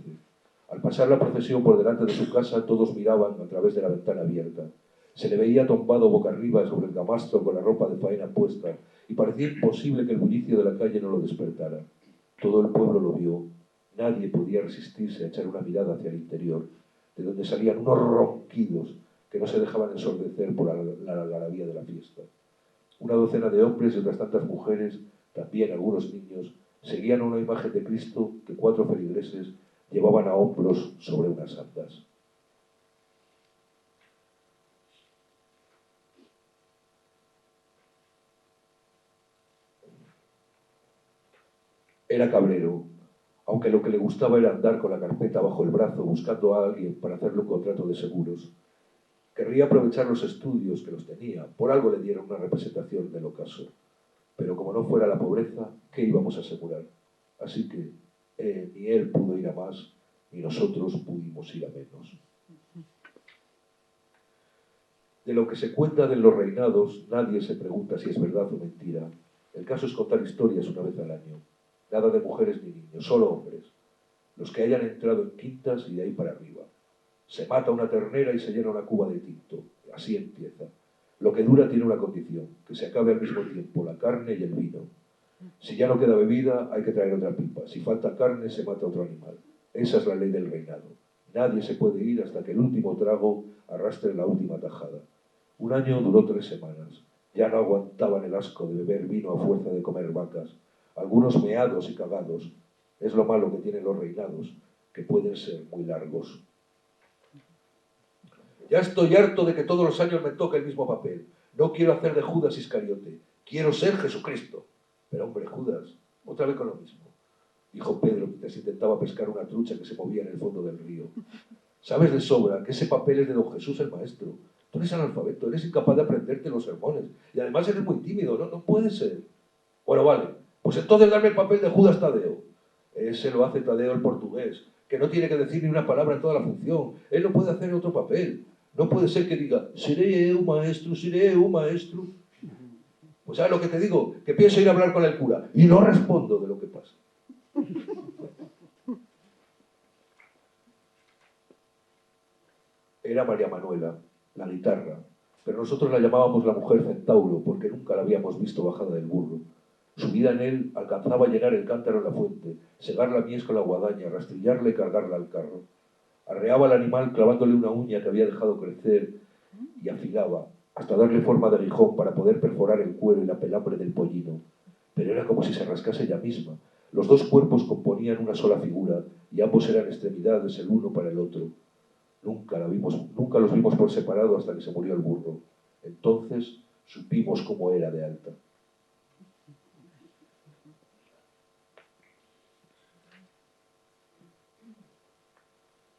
Al pasar la procesión por delante de su casa, todos miraban a través de la ventana abierta. Se le veía tumbado boca arriba sobre el camastro con la ropa de faena puesta, y parecía imposible que el bullicio de la calle no lo despertara. Todo el pueblo lo vio. Nadie podía resistirse a echar una mirada hacia el interior, de donde salían unos ronquidos que no se dejaban ensordecer por la algarabía de la fiesta. Una docena de hombres y otras tantas mujeres, también algunos niños, seguían una imagen de Cristo que 4 feligreses llevaban a hombros sobre unas andas. Era cabrero, aunque lo que le gustaba era andar con la carpeta bajo el brazo buscando a alguien para hacerle un contrato de seguros. Querría aprovechar los estudios que los tenía, por algo le dieron una representación del ocaso. Pero como no fuera la pobreza, ¿qué íbamos a asegurar? Así que ni él pudo ir a más, ni nosotros pudimos ir a menos. De lo que se cuenta de los reinados, nadie se pregunta si es verdad o mentira. El caso es contar historias una vez al año. Nada de mujeres ni niños, solo hombres. Los que hayan entrado en quintas y de ahí para arriba. Se mata una ternera y se llena una cuba de tinto. Así empieza. Lo que dura tiene una condición, que se acabe al mismo tiempo la carne y el vino. Si ya no queda bebida, hay que traer otra pipa. Si falta carne, se mata otro animal. Esa es la ley del reinado. Nadie se puede ir hasta que el último trago arrastre la última tajada. Un año duró 3 semanas. Ya no aguantaban el asco de beber vino a fuerza de comer vacas. Algunos meados y cagados. Es lo malo que tienen los reinados, que pueden ser muy largos. Ya estoy harto de que todos los años me toque el mismo papel. No quiero hacer de Judas Iscariote. Quiero ser Jesucristo. Pero hombre, Judas, otra vez con lo mismo, dijo Pedro mientras intentaba pescar una trucha que se movía en el fondo del río. Sabes de sobra que ese papel es de don Jesús el maestro. Tú eres analfabeto, eres incapaz de aprenderte los sermones. Y además eres muy tímido, no puede ser. Bueno, vale, pues entonces dame el papel de Judas Tadeo. Ese lo hace Tadeo el portugués, que no tiene que decir ni una palabra en toda la función. Él no puede hacer otro papel. No puede ser que diga, seré eu maestro. Pues ¿sabes lo que te digo? Que pienso ir a hablar con el cura y no respondo de lo que pasa. Era María Manuela, la guitarra, pero nosotros la llamábamos la mujer centauro porque nunca la habíamos visto bajada del burro. Subida en él, alcanzaba a llenar el cántaro en la fuente, segar la mies con la guadaña, rastrillarla y cargarla al carro. Arreaba al animal clavándole una uña que había dejado crecer y afilaba, hasta darle forma de aguijón para poder perforar el cuero y la pelambre del pollino. Pero era como si se rascase ella misma. Los 2 cuerpos componían una sola figura y ambos eran extremidades el uno para el otro. Nunca los vimos por separado hasta que se murió el burro. Entonces supimos cómo era de alta.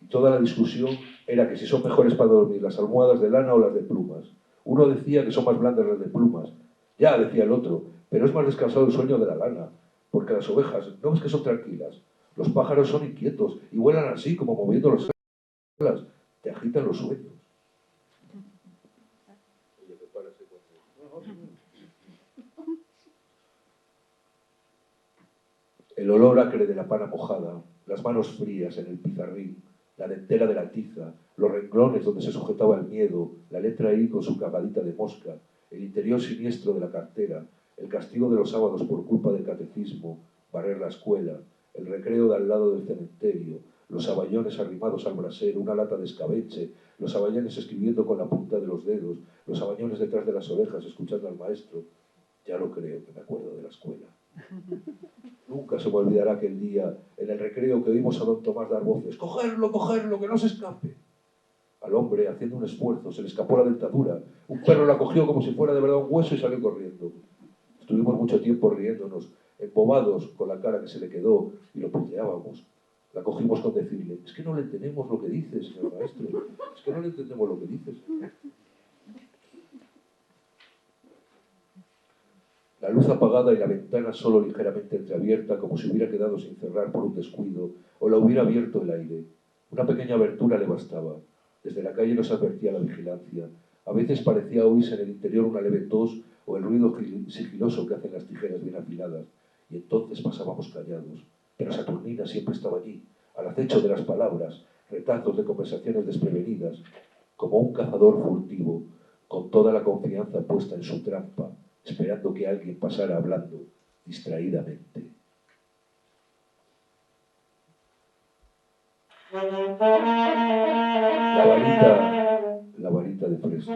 Y toda la discusión era que si son mejores para dormir las almohadas de lana o las de plumas. Uno decía que son más blandas las de plumas. Ya, decía el otro, pero es más descansado el sueño de la lana, porque las ovejas, ¿no ves que son tranquilas? Los pájaros son inquietos y vuelan así, como moviendo las alas. Te agitan los sueños. El olor acre de la pana mojada, las manos frías en el pizarrín, la dentela de la tiza, los renglones donde se sujetaba el miedo, la letra I con su cagadita de mosca, el interior siniestro de la cartera, el castigo de los sábados por culpa del catecismo, barrer la escuela, el recreo de al lado del cementerio, los saballones arrimados al brasero, una lata de escabeche, los saballones escribiendo con la punta de los dedos, los saballones detrás de las orejas escuchando al maestro. Ya lo creo que me acuerdo de la escuela. Nunca se me olvidará aquel día, en el recreo, que oímos a don Tomás dar voces: ¡Cogerlo, cogerlo, que no se escape! Al hombre, haciendo un esfuerzo, se le escapó la dentadura. Un perro la cogió como si fuera de verdad un hueso y salió corriendo. Estuvimos mucho tiempo riéndonos, embobados con la cara que se le quedó, y lo puteábamos. La cogimos con decirle: es que no le entendemos lo que dices, señor maestro, es que no le entendemos lo que dices. La luz apagada y la ventana solo ligeramente entreabierta, como si hubiera quedado sin cerrar por un descuido, o la hubiera abierto el aire. Una pequeña abertura le bastaba. Desde la calle nos advertía la vigilancia. A veces parecía oírse en el interior una leve tos o el ruido sigiloso que hacen las tijeras bien afiladas, y entonces pasábamos callados. Pero Saturnina siempre estaba allí, al acecho de las palabras, retazos de conversaciones desprevenidas, como un cazador furtivo, con toda la confianza puesta en su trampa, esperando que alguien pasara hablando distraídamente. La varita de fresno.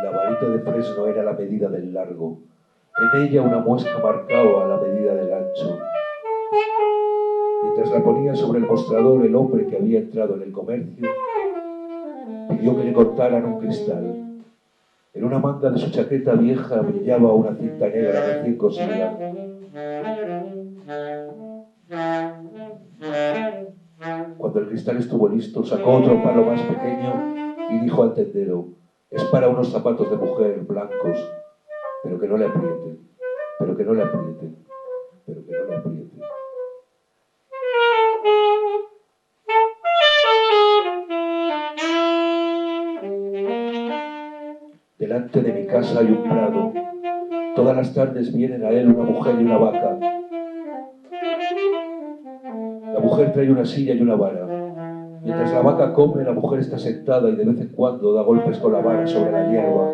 La varita de fresno era la medida del largo. En ella una muesca marcaba la medida del ancho. Mientras la ponía sobre el mostrador, el hombre que había entrado en el comercio pidió que le cortaran un cristal. En una manga de su chaqueta vieja brillaba una cinta negra recién cosida. Cuando el cristal estuvo listo, sacó otro palo más pequeño y dijo al tendero: es para unos zapatos de mujer blancos, pero que no le aprieten, pero que no le aprieten, pero que no le aprieten. Delante de mi casa hay un prado. Todas las tardes vienen a él una mujer y una vaca. La mujer trae una silla y una vara. Mientras la vaca come, la mujer está sentada y de vez en cuando da golpes con la vara sobre la hierba,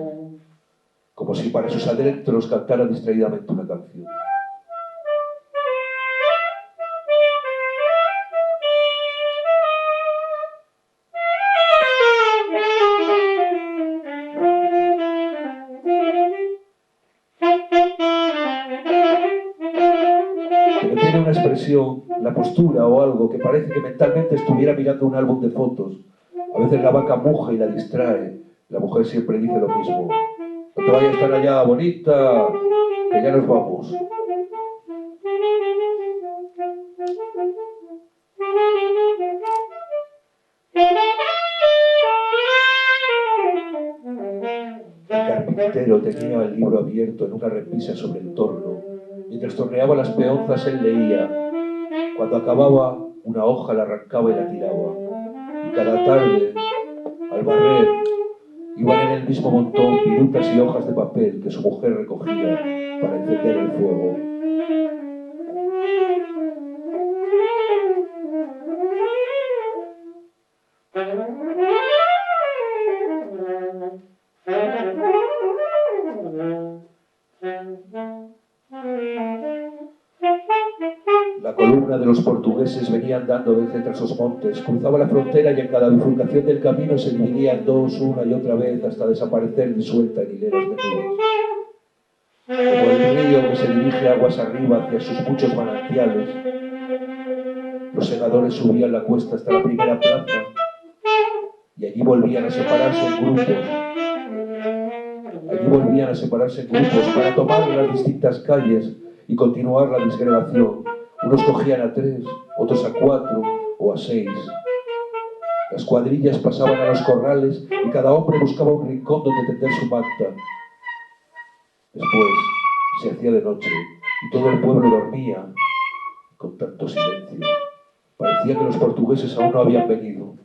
como si para sus adentros cantara distraídamente una canción. Pero tiene una expresión, la postura o algo, que parece que mentalmente estuviera mirando un álbum de fotos. A veces la vaca muge y la distrae. La mujer siempre dice lo mismo: no te vayas tan allá, bonita, que ya nos vamos. El carpintero tenía el libro abierto en una repisa sobre el torno. Mientras torneaba las peonzas, él leía. Cuando acababa, una hoja la arrancaba y la tiraba. Y cada tarde, al barrer, iban en el mismo montón virutas y hojas de papel que su mujer recogía para encender el fuego. La columna de los portugueses venía andando desde tras los montes, cruzaba la frontera y en cada bifurcación del camino se dividía en dos una y otra vez hasta desaparecer disuelta en hileras de nubes. Como el río que se dirige aguas arriba hacia sus muchos manantiales, los segadores subían la cuesta hasta la primera plaza y allí volvían a separarse en grupos. Allí volvían a separarse en grupos para tomar las distintas calles y continuar la disgregación. Unos cogían a 3, otros a 4 o a 6. Las cuadrillas pasaban a los corrales y cada hombre buscaba un rincón donde tender su manta. Después se hacía de noche y todo el pueblo dormía con tanto silencio. Parecía que los portugueses aún no habían venido.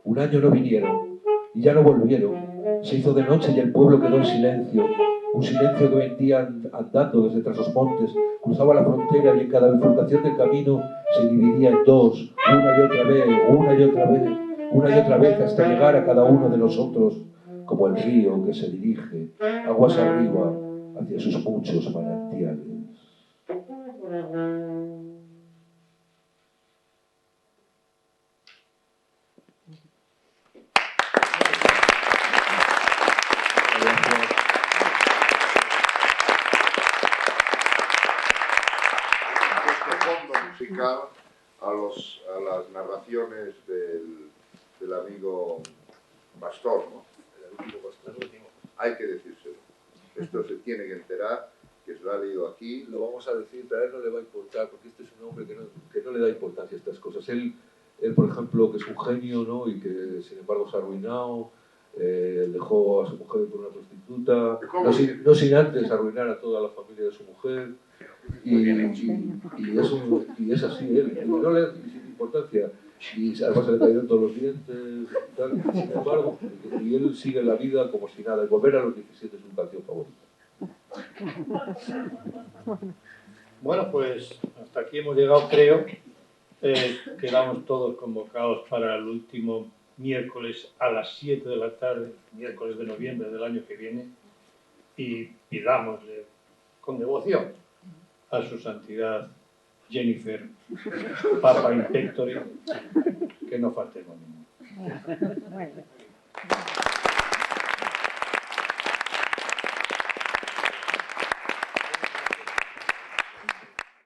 Un año no vinieron y ya no volvieron. Se hizo de noche y el pueblo quedó en silencio. Un silencio que vendían andando desde tras los montes, cruzaba la frontera y en cada bifurcación del camino se dividía en dos, una y otra vez, una y otra vez, una y otra vez, hasta llegar a cada uno de nosotros, como el río que se dirige, aguas arriba, hacia sus muchos manantiales. Musical a las narraciones del amigo Pastor, ¿no? El último. Hay que decírselo. Esto se tiene que enterar, que se lo ha leído aquí. Lo vamos a decir, pero a él no le va a importar, porque este es un hombre que no le da importancia a estas cosas. Él, por ejemplo, que es un genio, ¿no? Y que sin embargo se ha arruinado, dejó a su mujer por una prostituta, no sin antes arruinar a toda la familia de su mujer. Y es así él, y no le da importancia, y además se le cayeron todos los dientes y tal, sin embargo, y él sigue la vida como si nada, y Volver a los 17 es su canción favorita. Bueno, pues hasta aquí hemos llegado, creo. Quedamos todos convocados para el último miércoles a las 7 de la tarde, miércoles de noviembre del año que viene, y pidámosle con devoción a su santidad Jennifer, Papa in Pectore, que no faltemos ninguno.